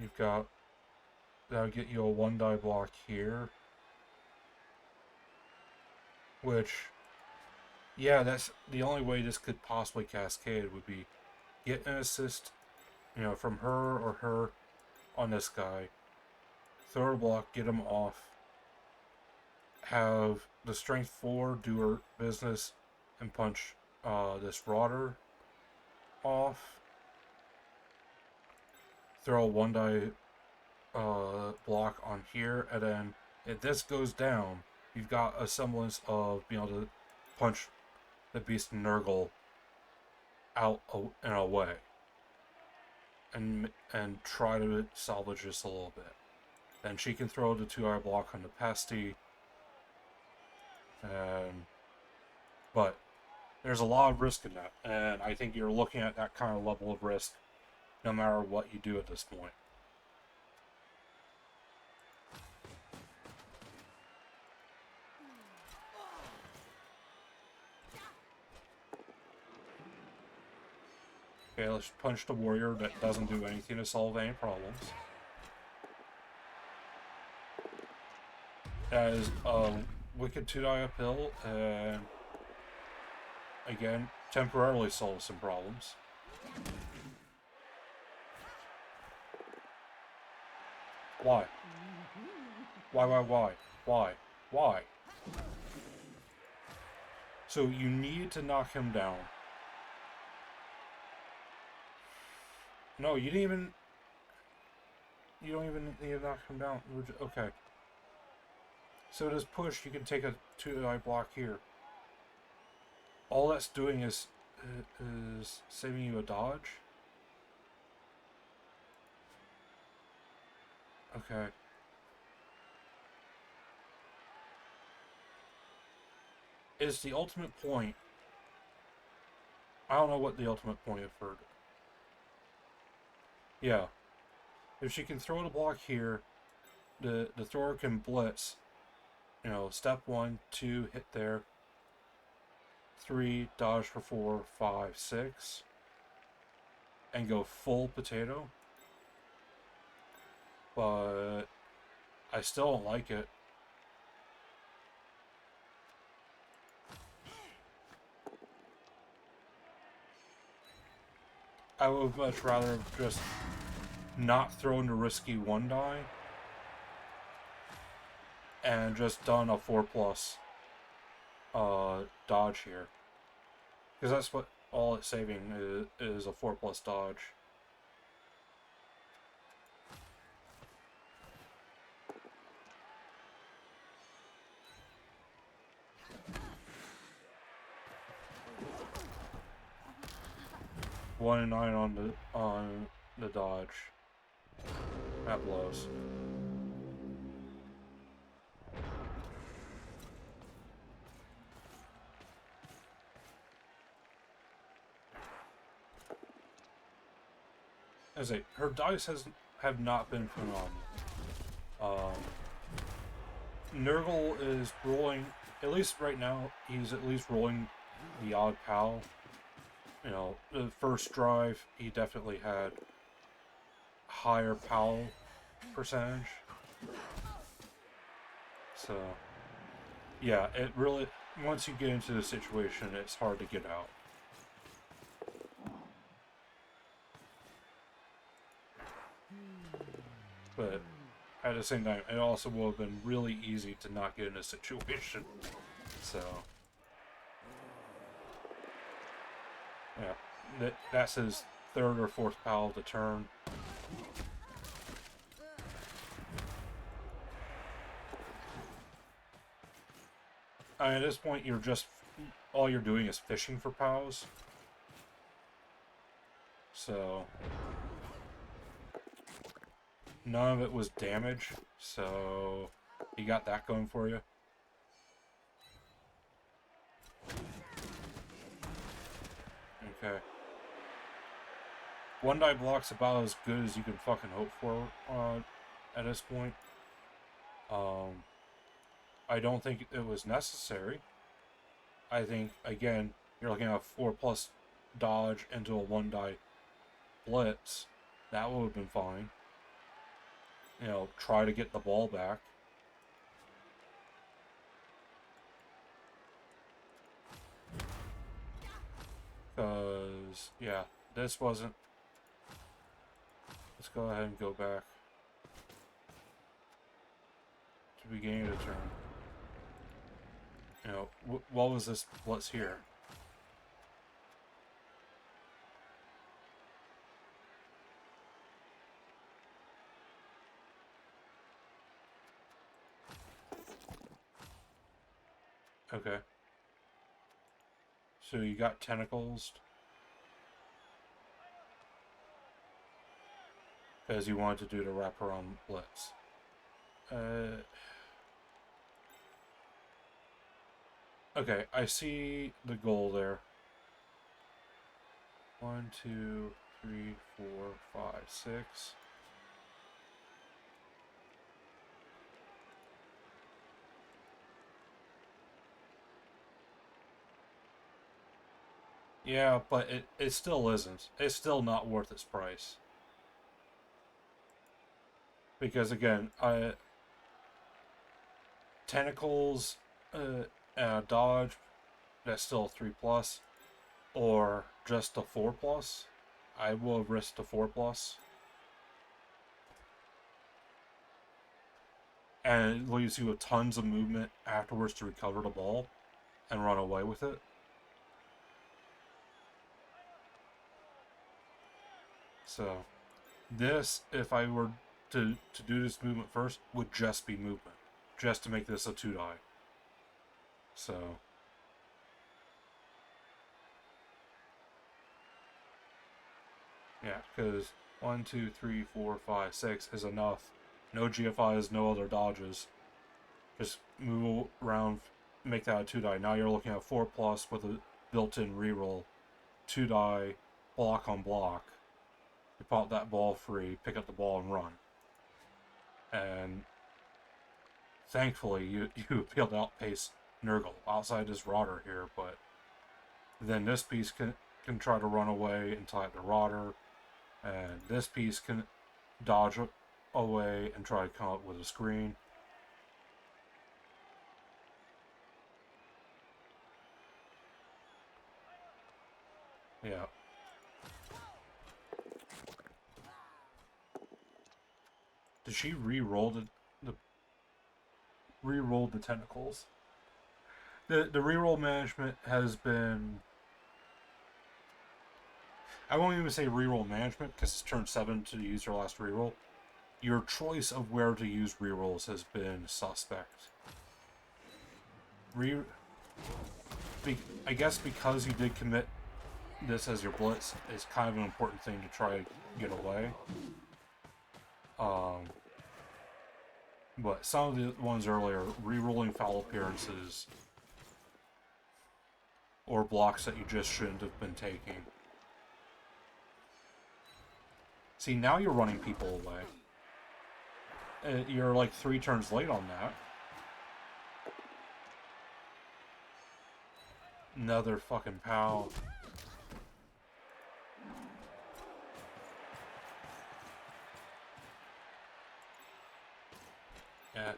you've got, that'll get you a one die block here. Which, yeah, that's the only way this could possibly cascade would be get an assist, you know, from her or her on this guy. Throw a block, get him off. Have the strength 4 do her business and punch this Rodder off. Throw a one die block on here, and then if this goes down, you've got a semblance of being able to punch the beast Nurgle out and away, and try to salvage this a little bit. Then she can throw the 2-eye block on the Pasty, but there's a lot of risk in that, and I think you're looking at that kind of level of risk no matter what you do at this point. Okay, let's punch the warrior that doesn't do anything to solve any problems. That is a wicked 2-die uphill, and again, temporarily solves some problems. Why? Why? So you need to knock him down. No, you don't even need to knock him down. Okay. So this push, you can take a 2-die block here. All that's doing is saving you a dodge. Okay. Is the ultimate point... I don't know what the ultimate point of her... Yeah. If she can throw the block here, the thrower can blitz. You know, step 1, 2, hit there. 3, dodge for 4, 5, 6. And go full potato. But I still don't like it. I would much rather have just not thrown the risky 1-die and just done a 4+ dodge here. Because that's what all it's saving is a 4+ dodge. 1 and 9 on the dodge. That blows. As her dice have not been phenomenal. Nurgle is rolling, at least right now, he's at least rolling the odd PAL. You know, the first drive, he definitely had higher PAL percentage. So, yeah, it really, once you get into the situation, it's hard to get out. But at the same time, it also would have been really easy to not get in a situation. So, yeah, that's his third or fourth PAL of the turn. I mean, at this point, all you're doing is fishing for PALs. So, none of it was damage, so you got that going for you. Okay. One die block's about as good as you can fucking hope for at this point. I don't think it was necessary. I think, again, you're looking at a 4+ dodge into a 1 die blitz. That would have been fine. You know, try to get the ball back. Because, yeah, this wasn't... Let's go ahead and go back to the beginning of the turn. You know, what was this blitz here? Okay. So you got tentacles. Because you wanted to do the wraparound blitz. Okay, I see the goal there. 1, 2, 3, 4, 5, 6. Yeah, but it still isn't. It's still not worth its price. Because again, tentacles, dodge, that's still a 3+, or just a 4+. I will have risked a 4+. And it leaves you with tons of movement afterwards to recover the ball and run away with it. So, this, if I were to do this movement first, would just be movement. Just to make this a 2 die. So... yeah, because 1, 2, 3, 4, 5, 6 is enough. No GFIs, no other dodges. Just move around, make that a 2 die. Now you're looking at 4+ with a built-in reroll. 2 die, block on block. You pop that ball free, pick up the ball and run. And thankfully, you be able to outpace Nurgle outside his rotter here, but then this piece can try to run away and tie up the rotter, and this piece can dodge away and try to come up with a screen. Yeah. Did she re-roll the tentacles? The reroll management has been... I won't even say reroll management because it's turn 7 to use your last reroll. Your choice of where to use rerolls has been suspect. I guess because you did commit this as your blitz is kind of an important thing to try to get away. But some of the ones earlier, re-rolling foul appearances or blocks that you just shouldn't have been taking. See, now you're running people away. You're like 3 turns late on that. Another fucking pal. Yeah.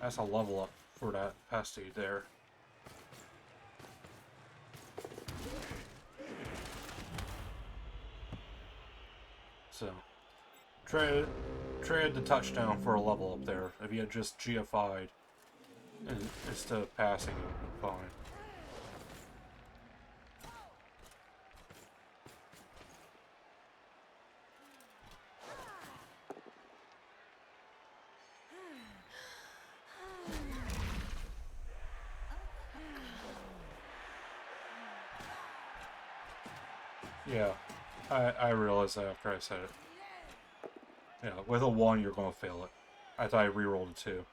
That's a level up for that pesty there. So, trade the touchdown for a level up there. If you had just GFI'd instead of passing, it would have been fine. Yeah, I realized that after I said it. Yeah, with a 1, you're going to fail it. I thought I re-rolled a 2.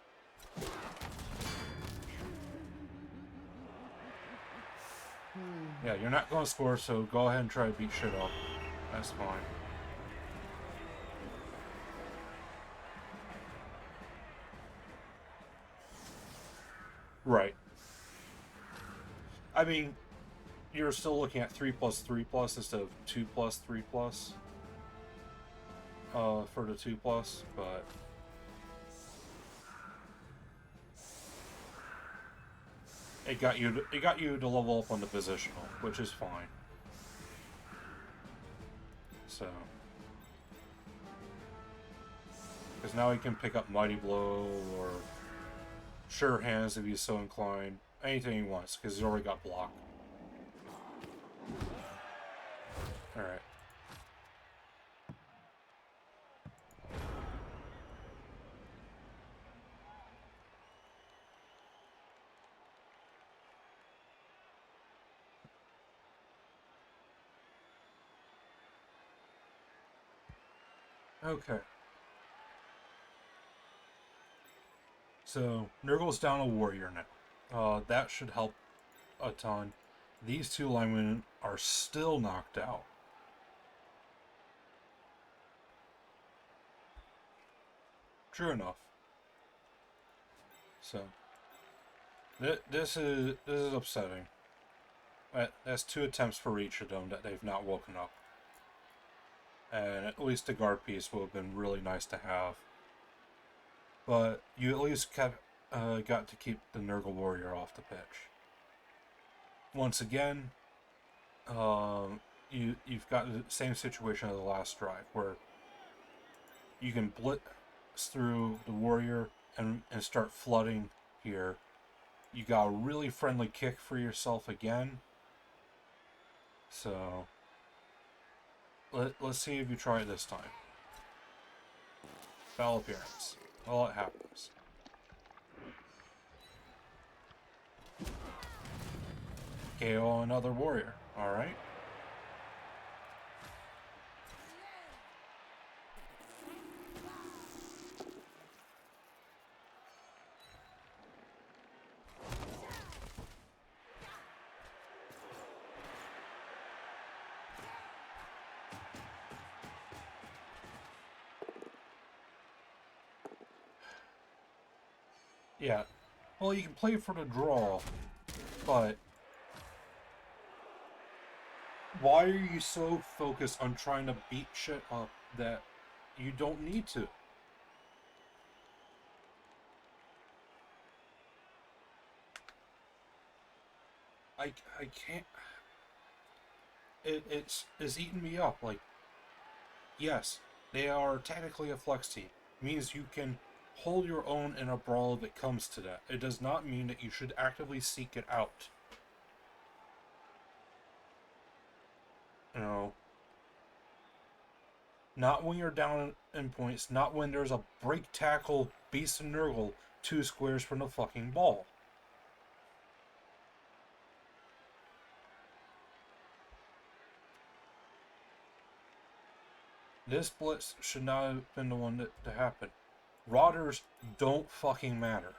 Yeah, you're not going to score, so go ahead and try to beat shit up. That's fine. Right. I mean, you're still looking at 3+3+ instead of 2+3+. For the 2+, but it got you to level up on the positional, which is fine. So, because now he can pick up Mighty Blow or Sure Hands if he's so inclined, anything he wants, because he's already got block. All right. Okay. So, Nurgle's down a warrior now. That should help a ton. These 2 linemen are still knocked out. True enough. So, this is upsetting. That's 2 attempts for each of them that they've not woken up. And at least the guard piece would have been really nice to have. But you at least got to keep the Nurgle warrior off the pitch. Once again, you've got the same situation as the last drive, where you can blitz through the warrior and start flooding here. You got a really friendly kick for yourself again. So, let's see if you try it this time. Foul appearance. Well, it happens. KO another warrior. Alright. Yeah. Well, you can play for the draw, but why are you so focused on trying to beat shit up that you don't need to? I can't. It's eating me up. Like, yes, they are technically a flex team. It means you can hold your own in a brawl if it comes to that. It does not mean that you should actively seek it out. You know, not when you're down in points, not when there's a break tackle beast of Nurgle 2 squares from the fucking ball. This blitz should not have been the one to happen. Rotters don't fucking matter.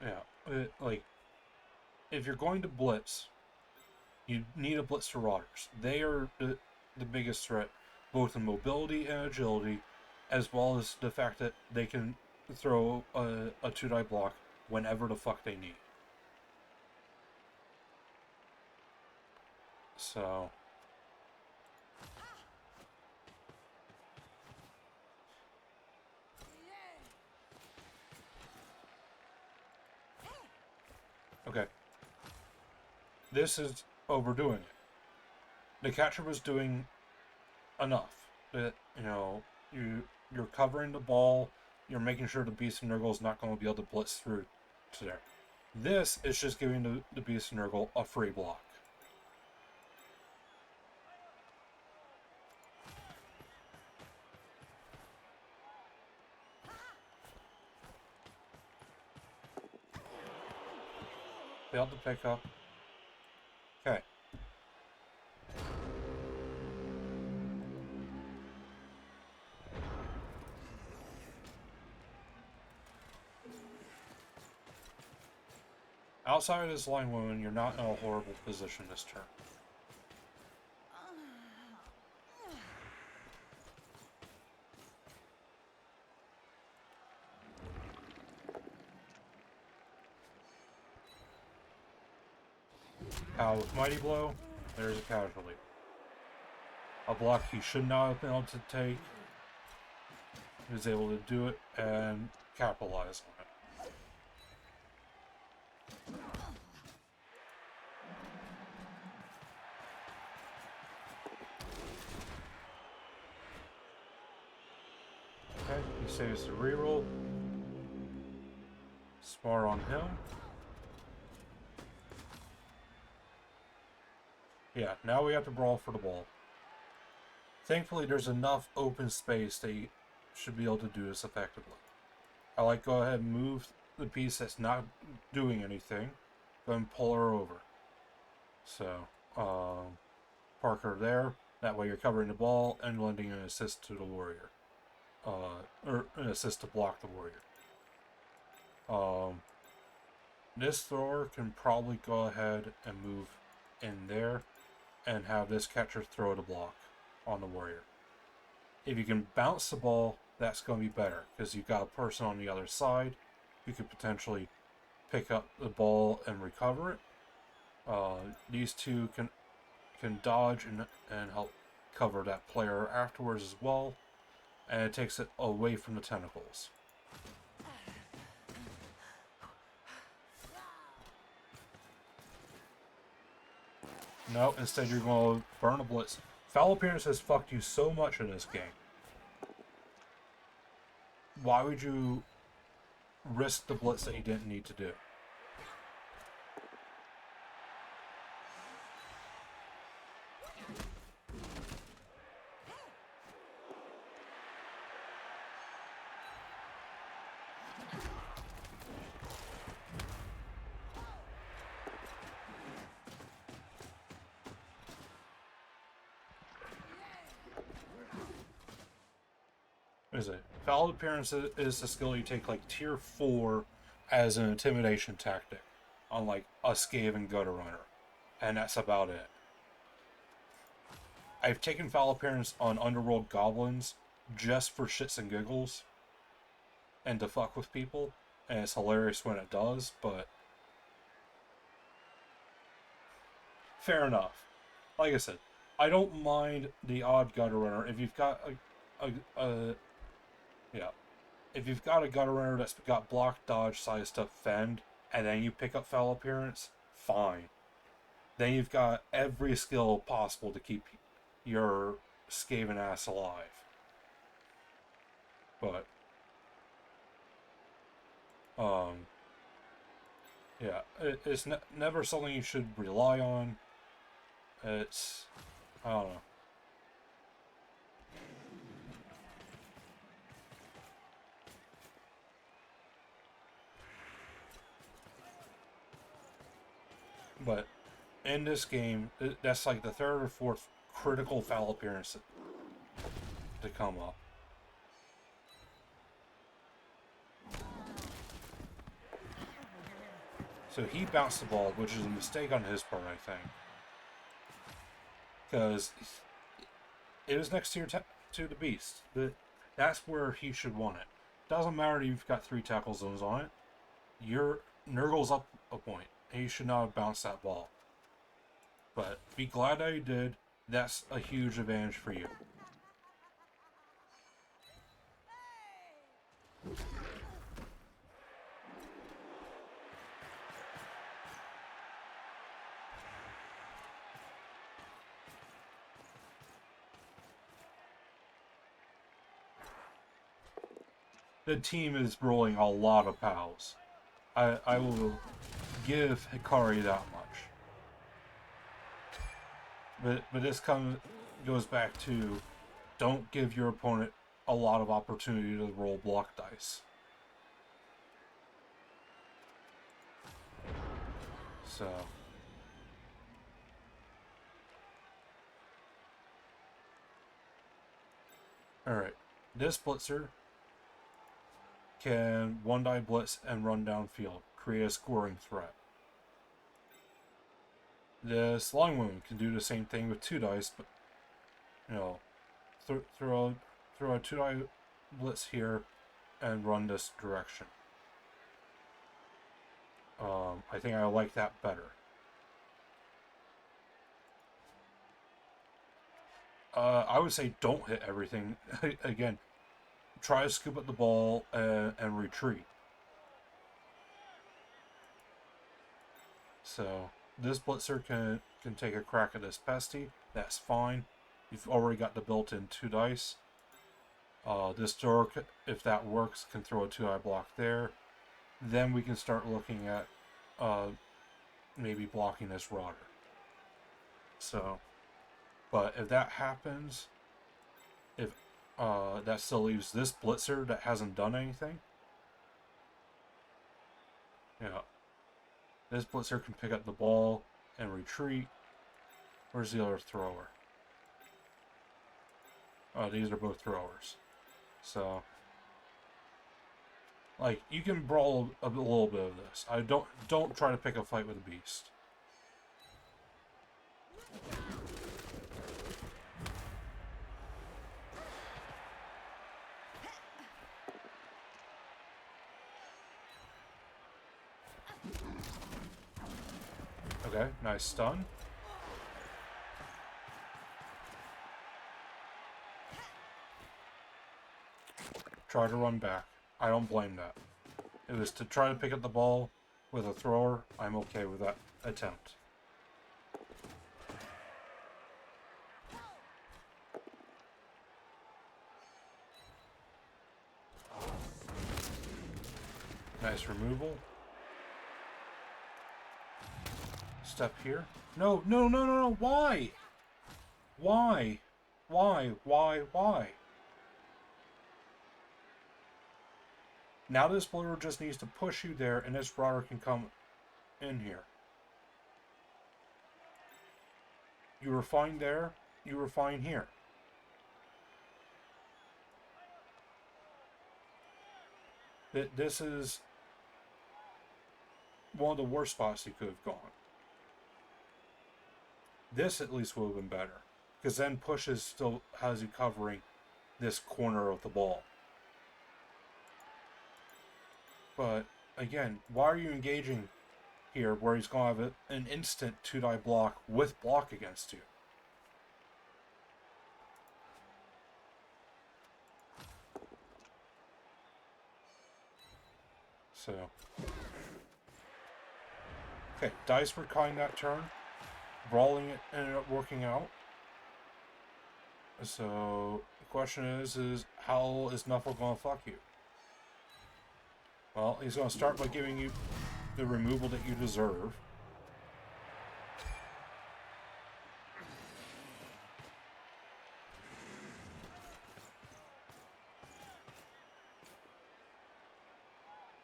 Yeah, like, if you're going to blitz, you need a blitz to Rotters. They are the biggest threat, both in mobility and agility, as well as the fact that they can throw a 2-die block whenever the fuck they need. So... Okay. This is overdoing it. The catcher was doing enough. That, you know, you're covering the ball, you're making sure the Beast and Nurgle is not going to be able to blitz through to there. This is just giving the Beast and Nurgle a free block. Failed to pick up. Okay. Outside of this line woman, you're not in a horrible position this turn. With Mighty Blow, there's a casualty. A block he should not have been able to take. He was able to do it and capitalize on it. Okay, he saves the reroll. Smart on him. Yeah, now we have to brawl for the ball. Thankfully, there's enough open space that you should be able to do this effectively. I like go ahead and move the piece that's not doing anything. Go and pull her over. So, park her there. That way you're covering the ball and lending an assist to the warrior. Or an assist to block the warrior. This thrower can probably go ahead and move in there and have this catcher throw the block on the warrior. If you can bounce the ball, that's going to be better because you've got a person on the other side who could potentially pick up the ball and recover it. These two can dodge and help cover that player afterwards as well, and it takes it away from the tentacles. No, instead you're going to burn a blitz. Foul appearance has fucked you so much in this game. Why would you risk the blitz that you didn't need to do? What is it? Foul appearance is the skill you take like tier 4 as an intimidation tactic on like a Skaven Gutter Runner. And that's about it. I've taken foul appearance on Underworld Goblins just for shits and giggles and to fuck with people, and it's hilarious when it does, but fair enough. Like I said, I don't mind the odd Gutter Runner if you've got if you've got a Gutter Runner that's got block, dodge, side stuff, fend, and then you pick up foul appearance, fine. Then you've got every skill possible to keep your Skaven ass alive. But, Yeah, it's never something you should rely on. It's, I don't know. But in this game, that's like the third or fourth critical foul appearance to come up. So he bounced the ball, which is a mistake on his part, I think. Because it was next to to the beast. That's where he should want it. Doesn't matter if you've got 3 tackle zones on it. Your Nurgle's up a point, and you should not have bounced that ball. But be glad that you did. That's a huge advantage for you. The team is rolling a lot of POWs. I will give Hikari that much. But this goes back to, don't give your opponent a lot of opportunity to roll block dice. So alright. This blitzer can 1-die blitz and run downfield, create a scoring threat. This long wound can do the same thing with 2 dice, but you know, throw a 2-die blitz here and run this direction. I think I like that better. I would say don't hit everything. Again, try to scoop up the ball and retreat. So this blitzer can take a crack at this pesty. That's fine. You've already got the built-in 2 dice. This door, if that works, can throw a 2-die block there. Then we can start looking at maybe blocking this Rodder. So, but if that happens, if that still leaves this blitzer that hasn't done anything. Yeah. This blitzer can pick up the ball and retreat. Where's the other thrower? These are both throwers. So, like, you can brawl a little bit of this. Don't try to pick a fight with a beast. Okay, nice stun. Try to run back. I don't blame that. It was to try to pick up the ball with a thrower. I'm okay with that attempt. Nice removal. Step here. No, no, no, no, no. Why? Why? Why? Now this bloater just needs to push you there, and this Rodder can come in here. You were fine there. You were fine here. This is one of the worst spots you could have gone. This at least would have been better, because then pushes still has you covering this corner of the ball. But again, why are you engaging here where he's going to have an instant 2-die block with block against you? So, okay, dice were kind that turn. Brawling it ended up working out. So the question is how is Nuffle gonna fuck you? Well, he's gonna start by giving you the removal that you deserve.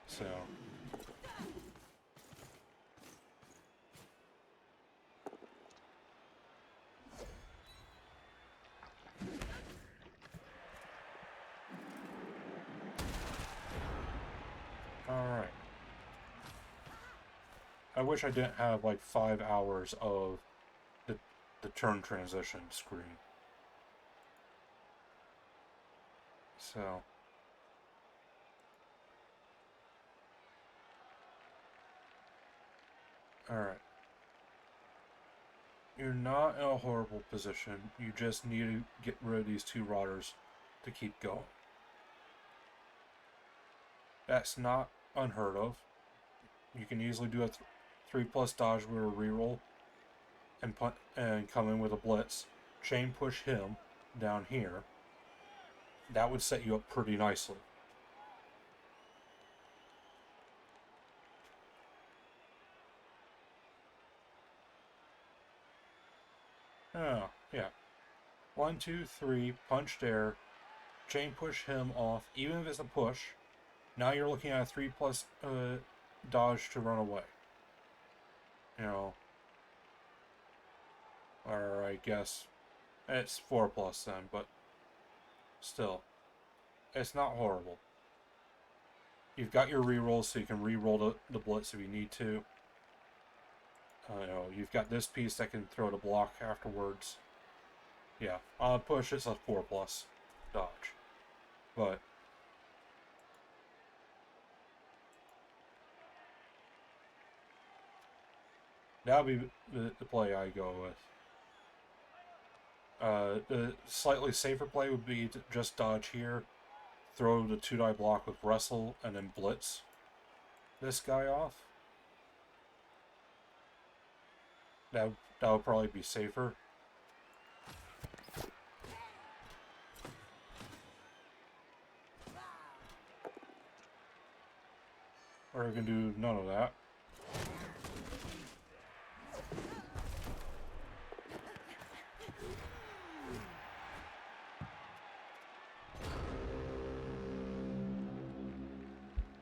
So... Alright. I wish I didn't have like 5 hours of the turn transition screen. So... Alright. You're not in a horrible position. You just need to get rid of these 2 rotters to keep going. That's not unheard of. You can easily do a 3+ dodge with a reroll and come in with a blitz. Chain push him down here. That would set you up pretty nicely. Oh, yeah. 1, 2, 3, punched air, chain push him off, even if it's a push. Now you're looking at a 3+ dodge to run away. You know, or I guess it's 4+ then, but still, it's not horrible. You've got your rerolls, so you can reroll the blitz if you need to. You know, you've got this piece that can throw the block afterwards. Yeah, on a push, it's a 4+ dodge. But that would be the play I go with. The slightly safer play would be to just dodge here, throw the 2-die block with wrestle, and then blitz this guy off. That would probably be safer. Or you can do none of that.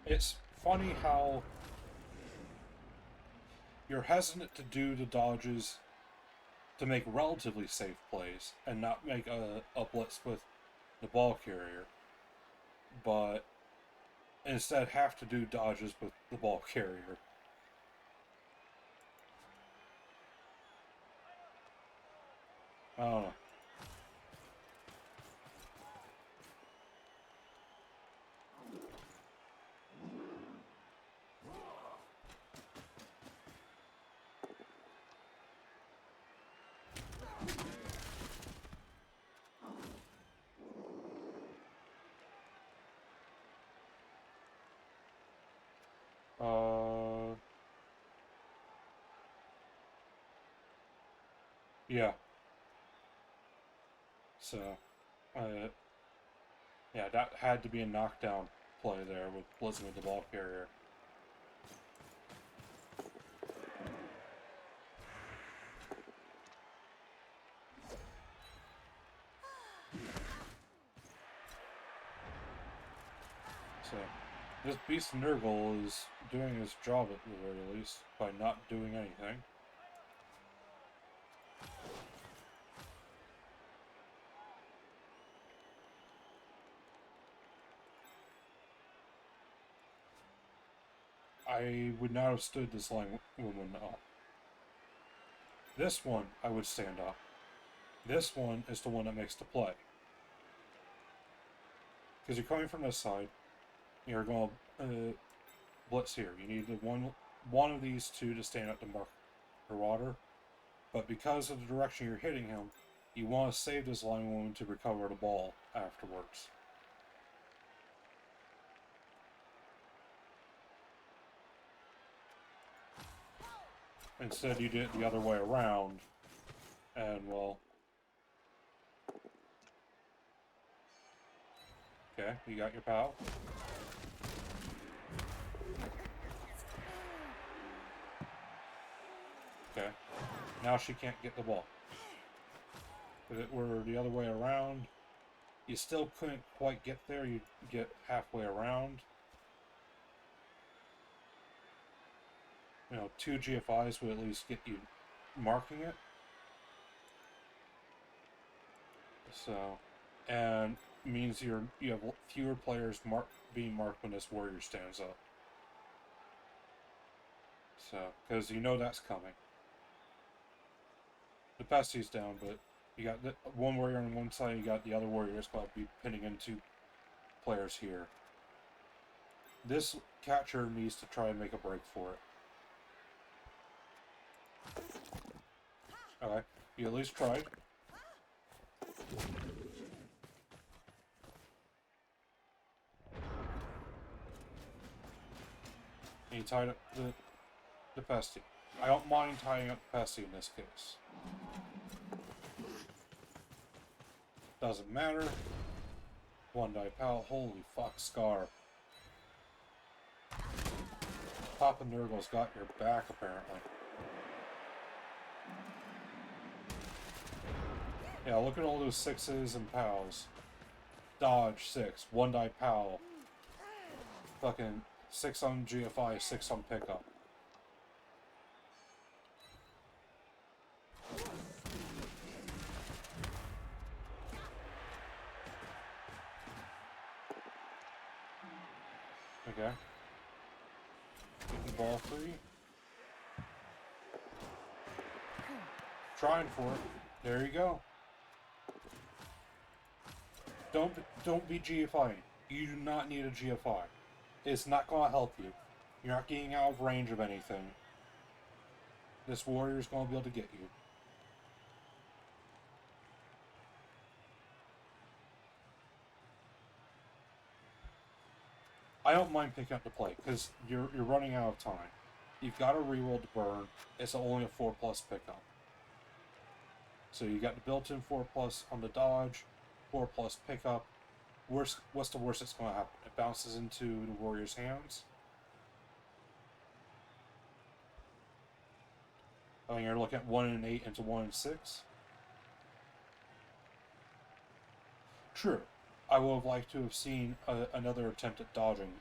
It's funny how you're hesitant to do the dodges to make relatively safe plays and not make a blitz with the ball carrier, but instead have to do dodges with the ball carrier. I don't know. Yeah. So, yeah, that had to be a knockdown play there with blitzing with the ball carrier. So, this beast Nurgle is doing his job at the very least by not doing anything. I would not have stood this line woman up. This one, I would stand up. This one is the one that makes the play. Because you're coming from this side, you're going to blitz here. You need one of these 2 to stand up to mark the water. But because of the direction you're hitting him, you want to save this line woman to recover the ball afterwards. Instead, you did it the other way around, and well... Okay, you got your pal. Now she can't get the ball. If it were the other way around, you still couldn't quite get there. You'd get halfway around. You know, 2 GFIs would at least get you marking it. So, and means you have fewer players being marked when this warrior stands up. So, because you know that's coming. The pesty's down, but you got one warrior on one side, you got the other warrior that's going to be pinning into players here. This catcher needs to try and make a break for it. Okay, you at least tried. And you tied up the pesty. I don't mind tying up the pesty in this case. Doesn't matter. 1-die pal. Holy fuck, Scar. Papa Nurgle's got your back, apparently. Yeah, look at all those 6s and pals. Dodge, 6. 1-die pal. Fucking 6 on GFI, 6 on pickup. Okay. Get the ball free. Trying for it. There you go. Don't be GFIing. You do not need a GFI. It's not going to help you. You're not getting out of range of anything. This warrior's going to be able to get you. I don't mind picking up the play, because you're running out of time. You've got a reroll to burn. It's only a 4+ pickup. So you got the built-in 4+ on the dodge, 4+ pickup. What's the worst that's going to happen? It bounces into the warrior's hands. I mean, you're looking at 1 and 8 into 1 and 6. True. I would have liked to have seen another attempt at dodging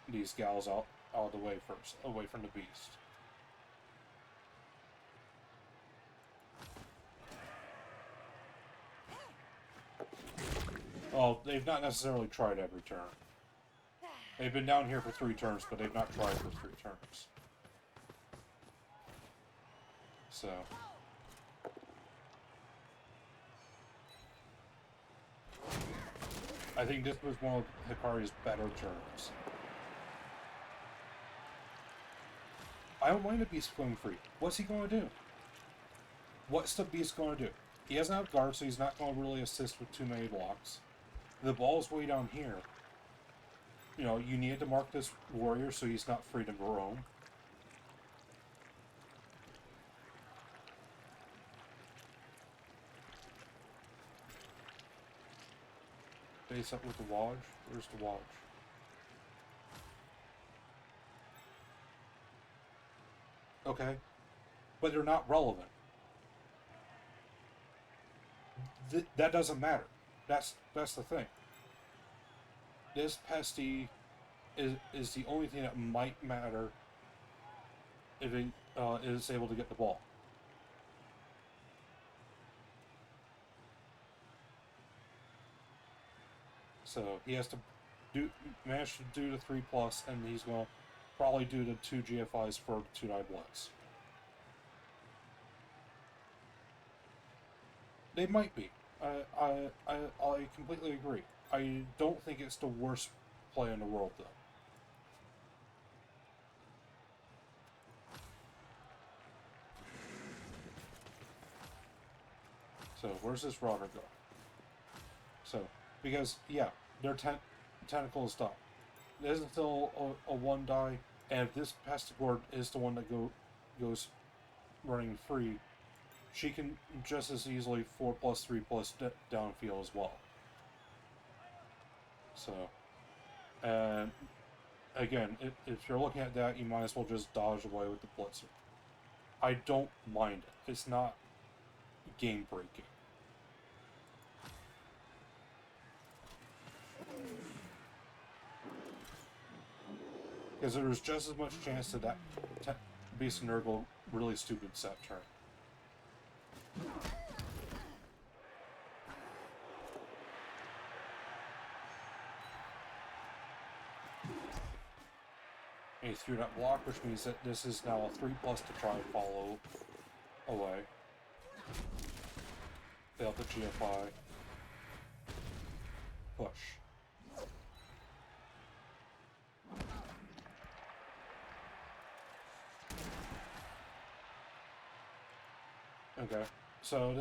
these gals out of the way first, away from the beast. Well, they've not necessarily tried every turn. They've been down here for 3 turns, but they've not tried for 3 turns. So... I think this was one of Hikari's better turns. I don't mind the beast going free. What's he going to do? What's the beast going to do? He doesn't have guard, so he's not going to really assist with too many blocks. The ball's way down here. You know, you need to mark this warrior so he's not free to roam. Face up with the Wodge. Where's the Wodge? Okay. But they're not relevant. That doesn't matter. That's the thing. This pesty is the only thing that might matter if it is able to get the ball. So he has to manage to do the 3+, and he's going to probably do the 2 GFIs for 2-die blitz. They might be. I completely agree. I don't think it's the worst play in the world, though. So, where's this Rodder go? So, because, yeah, their tentacle is done. It isn't still a 1-die, and if this Pestigord is the one that goes running free, she can just as easily 4+, 3+ downfield as well. So, and again, if you're looking at that, you might as well just dodge away with the Blitzer. I don't mind it. It's not game breaking. Because there's just as much chance that Beast and Nurgle really stupid set turn. And he threw that block, which means that this is now a 3+ to try and follow away. Failed the GFI. Push. Okay, so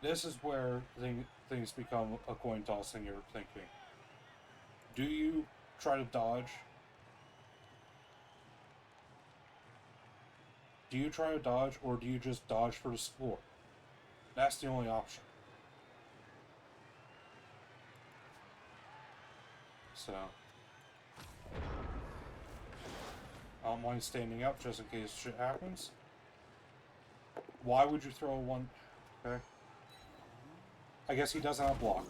this is where things become a coin toss and you're thinking. Do you try to dodge? Do you try to dodge, or do you just dodge for the score? That's the only option. So, I don't mind standing up just in case shit happens. Why would you throw one? Okay. I guess he doesn't have block.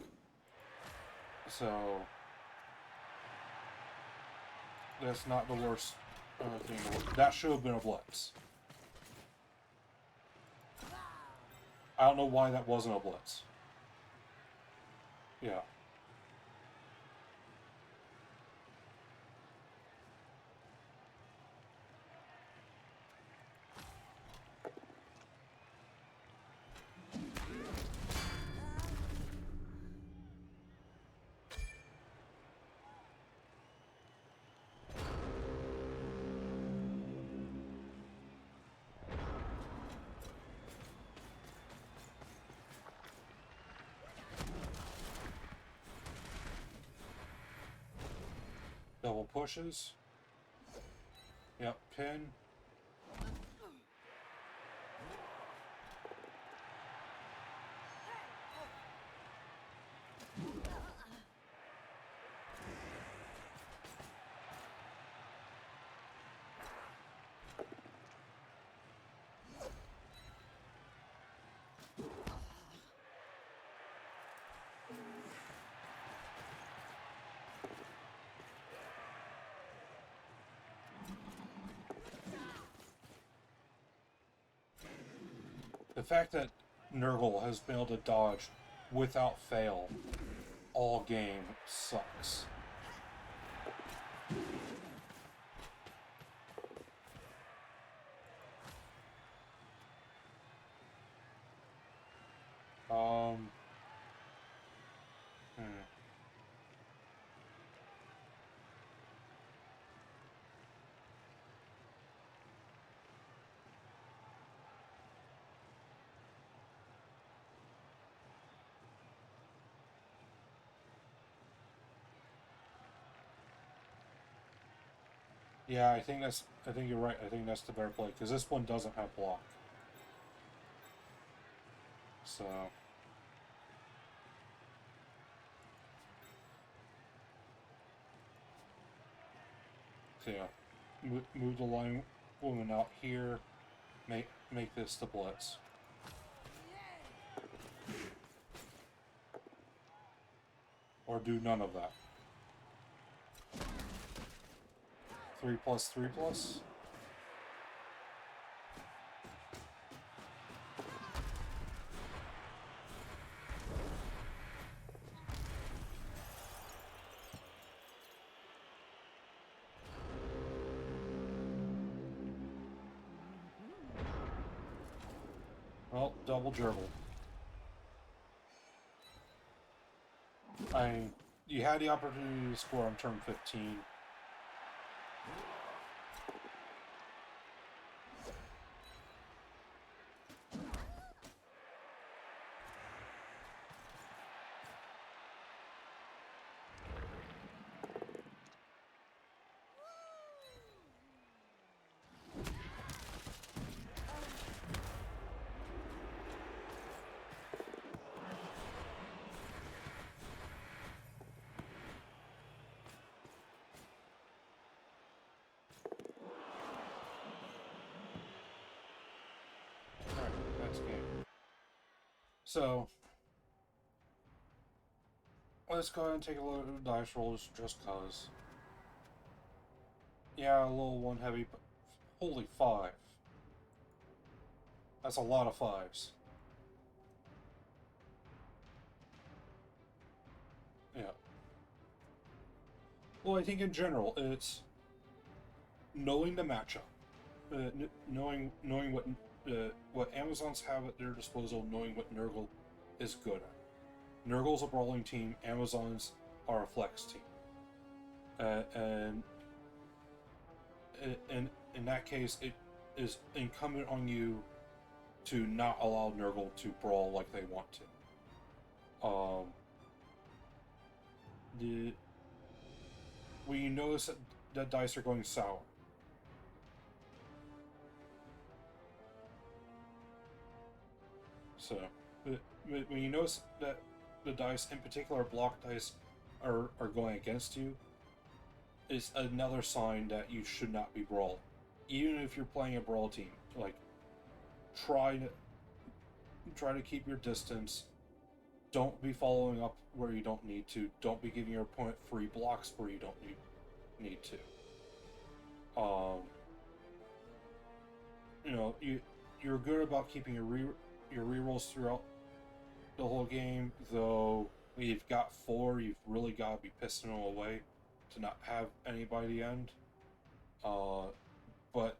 So, that's not the worst thing. That should have been a blitz. I don't know why that wasn't a blitz. Yeah. Double pushes. Yep, pin. The fact that Nurgle has been able to dodge without fail all game sucks. Yeah, I think you're right. I think that's the better play, because this one doesn't have block. So, yeah, move the line woman out here. Make this the blitz. Or do none of that. 3+, 3+. Well, double gerbil. You had the opportunity to score on turn 15. So, let's go ahead and take a look at the dice rolls just cause. Yeah, a little one heavy, but holy 5. That's a lot of 5s. Yeah. Well, I think in general, it's knowing the matchup, knowing what Amazons have at their disposal, knowing what Nurgle is good at. Nurgle's a brawling team. Amazons are a flex team, and in that case, it is incumbent on you to not allow Nurgle to brawl like they want to. The when you notice that dice are going sour. So, when you notice that the dice, in particular block dice, are going against you, it's another sign that you should not be brawling. Even if you're playing a brawl team, like try to keep your distance. Don't be following up where you don't need to. Don't be giving your opponent free blocks where you don't need to. You're good about keeping your rerolls throughout the whole game, though when you've got 4, you've really got to be pissing them away to not have any by the end. But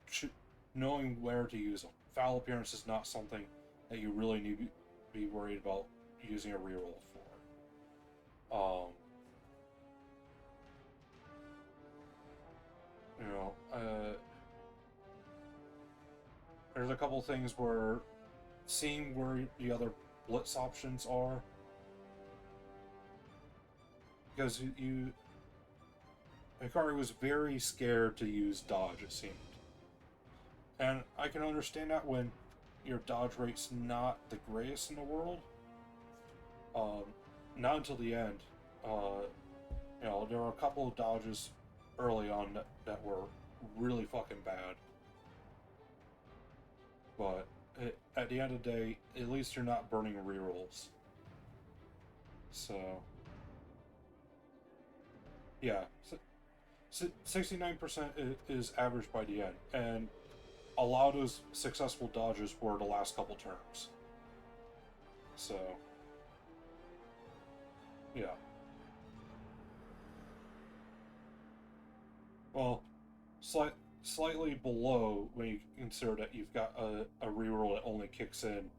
knowing where to use them. Foul appearance is not something that you really need to be worried about using a reroll for. There's a couple things where seeing where the other blitz options are, because Hikari was very scared to use dodge, it seemed. And I can understand that when your dodge rate's not the greatest in the world. Not until the end. There were a couple of dodges early on that were really fucking bad. But at the end of the day, at least you're not burning rerolls. So, yeah. 69% is average by the end. And a lot of those successful dodges were the last couple turns. So, yeah. Well, slightly below when you consider that you've got a reroll that only kicks in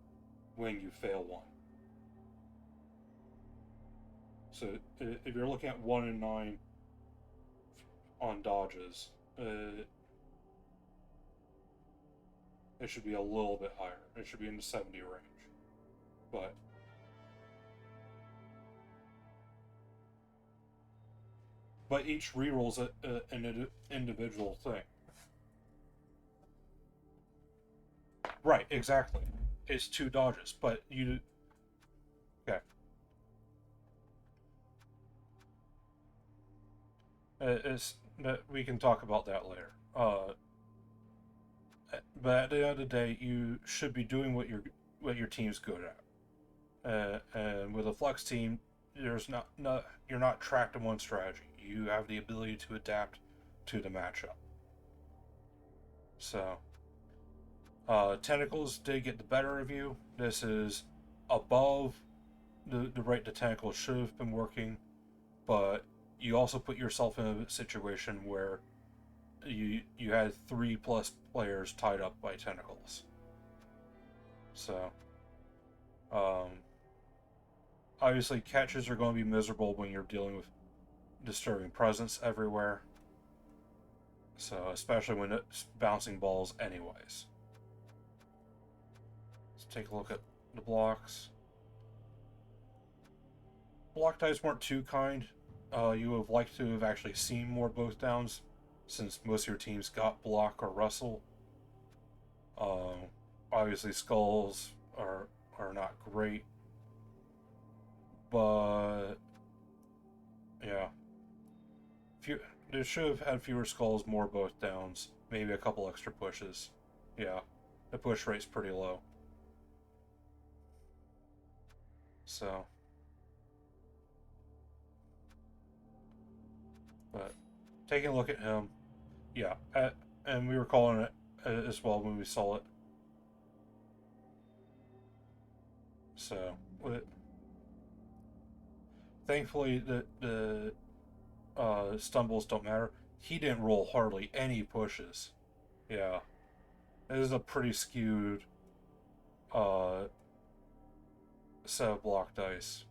when you fail one. So if you're looking at 1 in 9 on dodges, it should be a little bit higher. It should be in the 70 range. But each reroll's an individual thing. Right, exactly. It's 2 dodges, but you... Okay. We can talk about that later. But at the end of the day, you should be doing what your team's good at. And with a flex team, you're not trapped in one strategy. You have the ability to adapt to the matchup. So, tentacles did get the better of you. This is above the rate the tentacles should have been working, but you also put yourself in a situation where you had 3+ players tied up by tentacles. So, obviously catches are going to be miserable when you're dealing with disturbing presence everywhere. So, especially when it's bouncing balls anyways. Let's take a look at the blocks. Block dice weren't too kind. You would have liked to have actually seen more both downs, since most of your teams got block or wrestle. Obviously skulls are not great, but yeah, they should have had fewer skulls, more both downs, maybe a couple extra pushes. Yeah, the push rate's pretty low. So, but taking a look at him, yeah, and we were calling it as well when we saw it. So, thankfully, the stumbles don't matter. He didn't roll hardly any pushes. Yeah, it is a pretty skewed uh, set of block dice.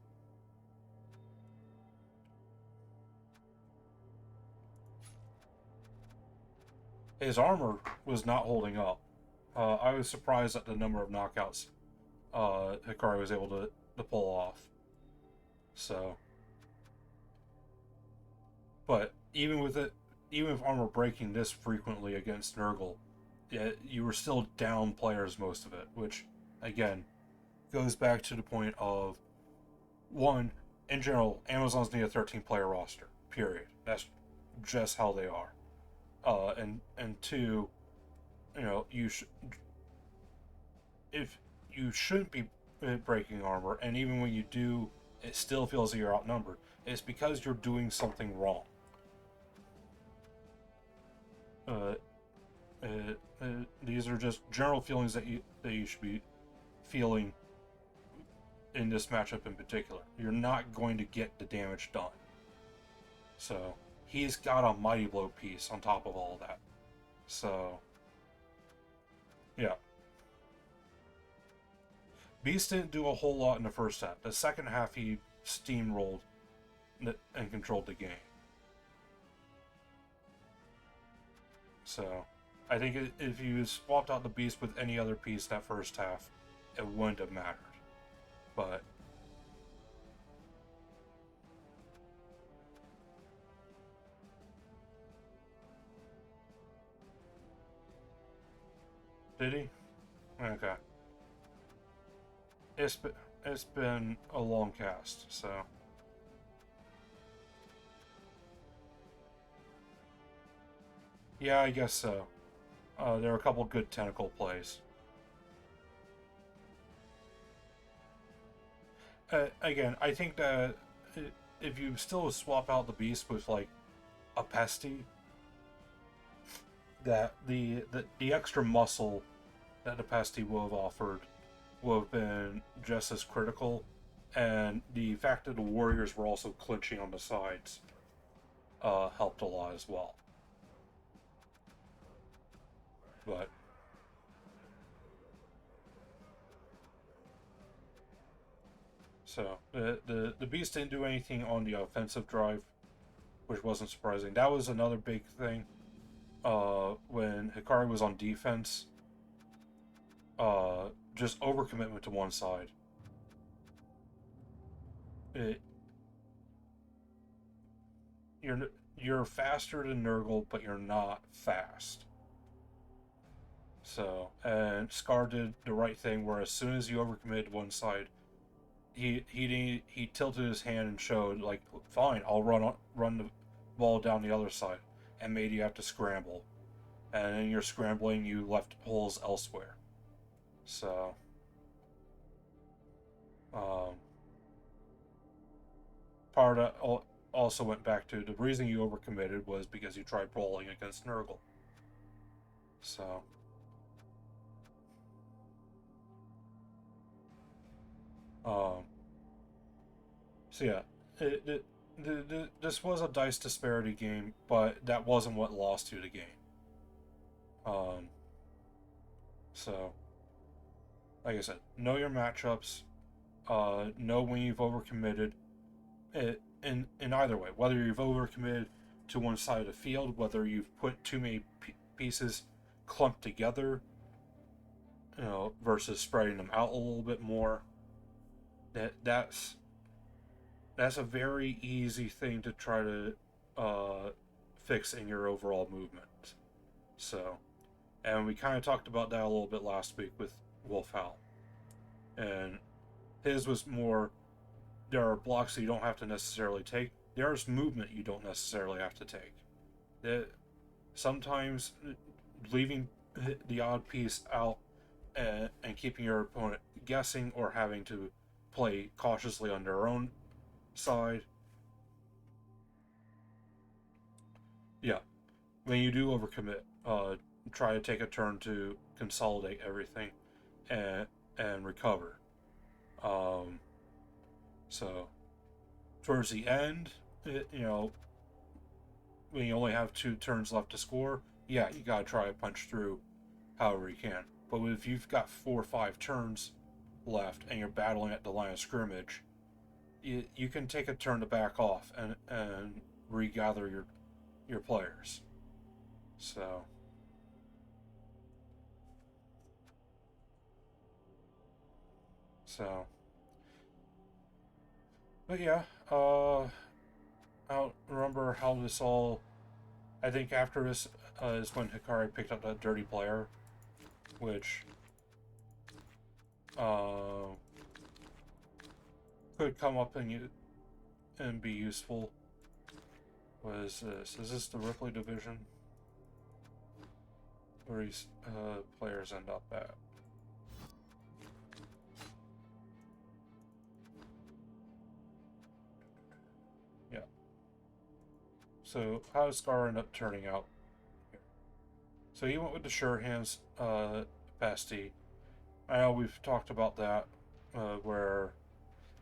His armor was not holding up. I was surprised at the number of knockouts Hikari was able to pull off. So, but even with it, even with armor breaking this frequently against Nurgle, you were still down players most of it, which again goes back to the point of one, in general, Amazons need a 13-player roster. Period. That's just how they are. And two, you if you shouldn't be breaking armor, and even when you do, it still feels that you're outnumbered. It's because you're doing something wrong. Uh, uh, these are just general feelings that you should be feeling in this matchup in particular. You're not going to get the damage done. So he's got a mighty blow piece on top of all that. So yeah, Beast didn't do a whole lot in the first half. The second half he steamrolled and controlled the game. So I think if you swapped out the Beast with any other piece that first half, it wouldn't have mattered. But did he? Okay. It's been, it's been a long cast, so yeah, I guess so. There are a couple good tentacle plays. Again, I think that if you still swap out the beast with like a pesty, that the extra muscle that the pesty would have offered would have been just as critical, and the fact that the warriors were also clinching on the sides helped a lot as well. But so the beast didn't do anything on the offensive drive, which wasn't surprising. That was another big thing. When Hikari was on defense, just overcommitment to one side. It, you're you're faster than Nurgle, but you're not fast. So, and Scar did the right thing, where as soon as you overcommitted to one side, he tilted his hand and showed like, fine, I'll run the ball down the other side, and made you have to scramble, and in your scrambling you left holes elsewhere. So, um, part of also went back to the reason you overcommitted was because you tried brawling against Nurgle. So, um, so yeah, this was a dice disparity game, but that wasn't what lost you the game. Um, so, like I said, know your matchups, know when you've overcommitted. In either way, whether you've overcommitted to one side of the field, whether you've put too many pieces clumped together, versus spreading them out a little bit more. That's a very easy thing to try to fix in your overall movement. So, and we kind of talked about that a little bit last week with Wolf Howl, and his was more, there are blocks that you don't have to necessarily take. There's movement you don't necessarily have to take. That sometimes leaving the odd piece out and keeping your opponent guessing or having to play cautiously on their own side. Yeah, when you do overcommit, try to take a turn to consolidate everything and recover. Um, so towards the end, when you only have 2 turns left to score, yeah, you gotta try to punch through however you can. But if you've got 4 or 5 turns left and you're battling at the line of scrimmage, you can take a turn to back off and regather your players. So but yeah, I don't remember how this all. I think after this is when Hikari picked up that dirty player, which uh, could come up and be useful. What is this? Is this the Ripley division? Where these players end up at? Yeah. So how does Scar end up turning out? So he went with the sure hands Basti. I know we've talked about that, where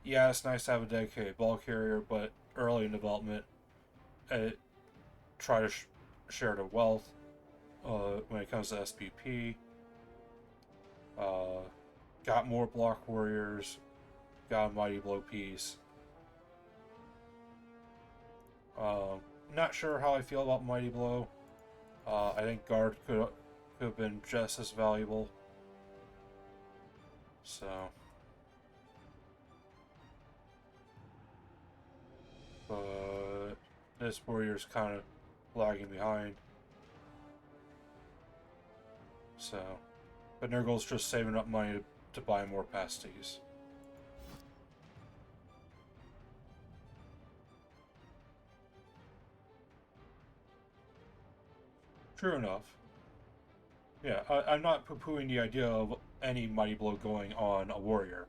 yeah, it's nice to have a dedicated ball carrier, but early in development, try to share the wealth when it comes to SPP. Got more block warriors, got a mighty blow piece. Not sure how I feel about mighty blow. I think guard could have been just as valuable. So, but this warrior's kind of lagging behind. So, but Nurgle's just saving up money to buy more pasties. True enough. Yeah, I'm not poo-pooing the idea of any mighty blow going on a warrior.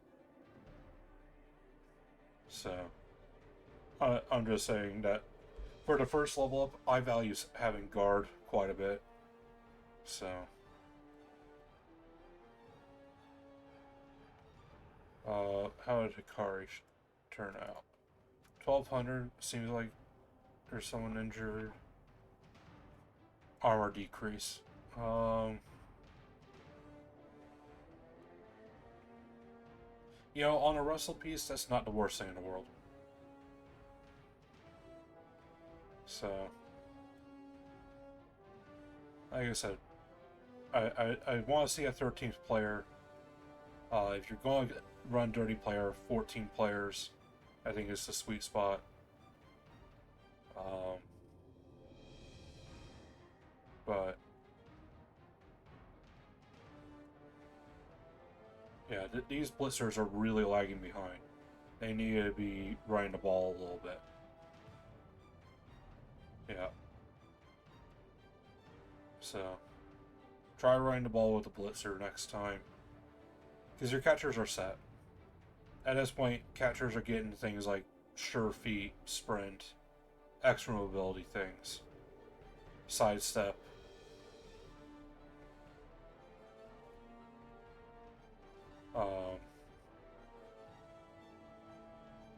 So, I'm just saying that for the first level up, I value having guard quite a bit. So, how did Hikari turn out? 1200 seems like there's someone injured. Armor decrease. On a wrestle piece, that's not the worst thing in the world. So, like I said, I want to see a 13th player. If you're going to run dirty player, 14 players, I think is the sweet spot. But yeah, these blitzers are really lagging behind. They need to be running the ball a little bit. Yeah. So, try running the ball with the blitzer next time. Because your catchers are set. At this point, catchers are getting things like sure feet, sprint, extra mobility things, sidestep.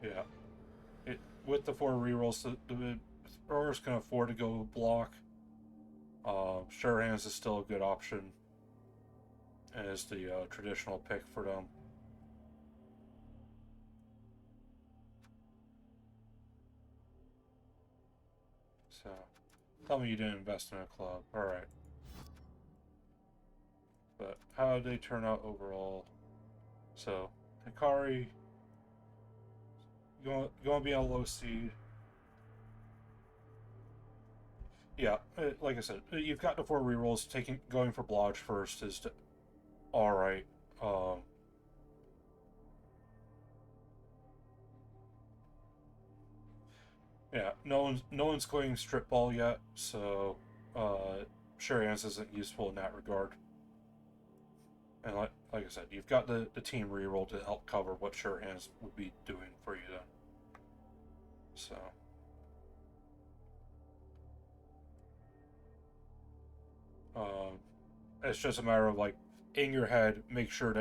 Yeah. With the 4 rerolls, the throwers can afford to go block. Sure hands is still a good option, and is the traditional pick for them. So, tell me you didn't invest in a club. Alright. But how did they turn out overall? So, Hikari, you want to be a low seed. Yeah, like I said, you've got the 4 rerolls. Going for blodge first is alright. Yeah, no one's going strip ball yet, so Sherry Hans isn't useful in that regard. And like I said, you've got the team reroll to help cover what Sure Hands would be doing for you then. So. Um, it's just a matter of like in your head, make sure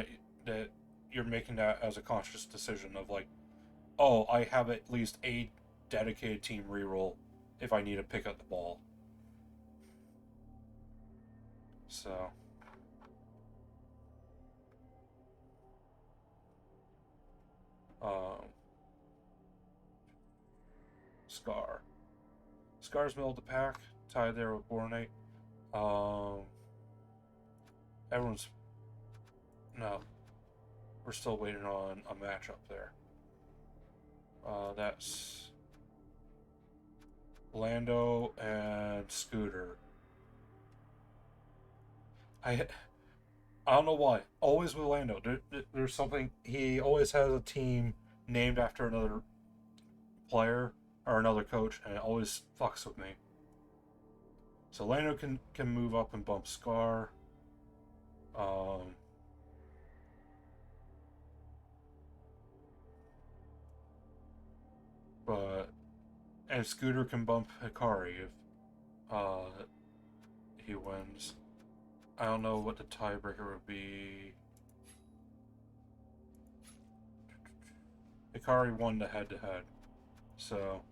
that you're making that as a conscious decision of like, oh, I have at least a dedicated team reroll if I need to pick up the ball. So, um, Scar. Scar's middle of the pack, tied there with Bornate. Um, everyone's no, we're still waiting on a matchup there. That's Lando and Scooter. I I don't know why. Always with Lando, there's something. He always has a team named after another player or another coach, and it always fucks with me. So Lando can move up and bump Scar. Um, but and Scooter can bump Hikari if uh, he wins. I don't know what the tiebreaker would be. Hikari won the head-to-head, so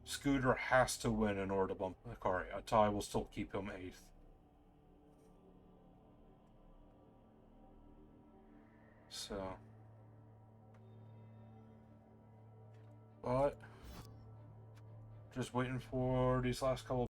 Scooter has to win in order to bump Hikari. A tie will still keep him 8th. So, but just waiting for these last couple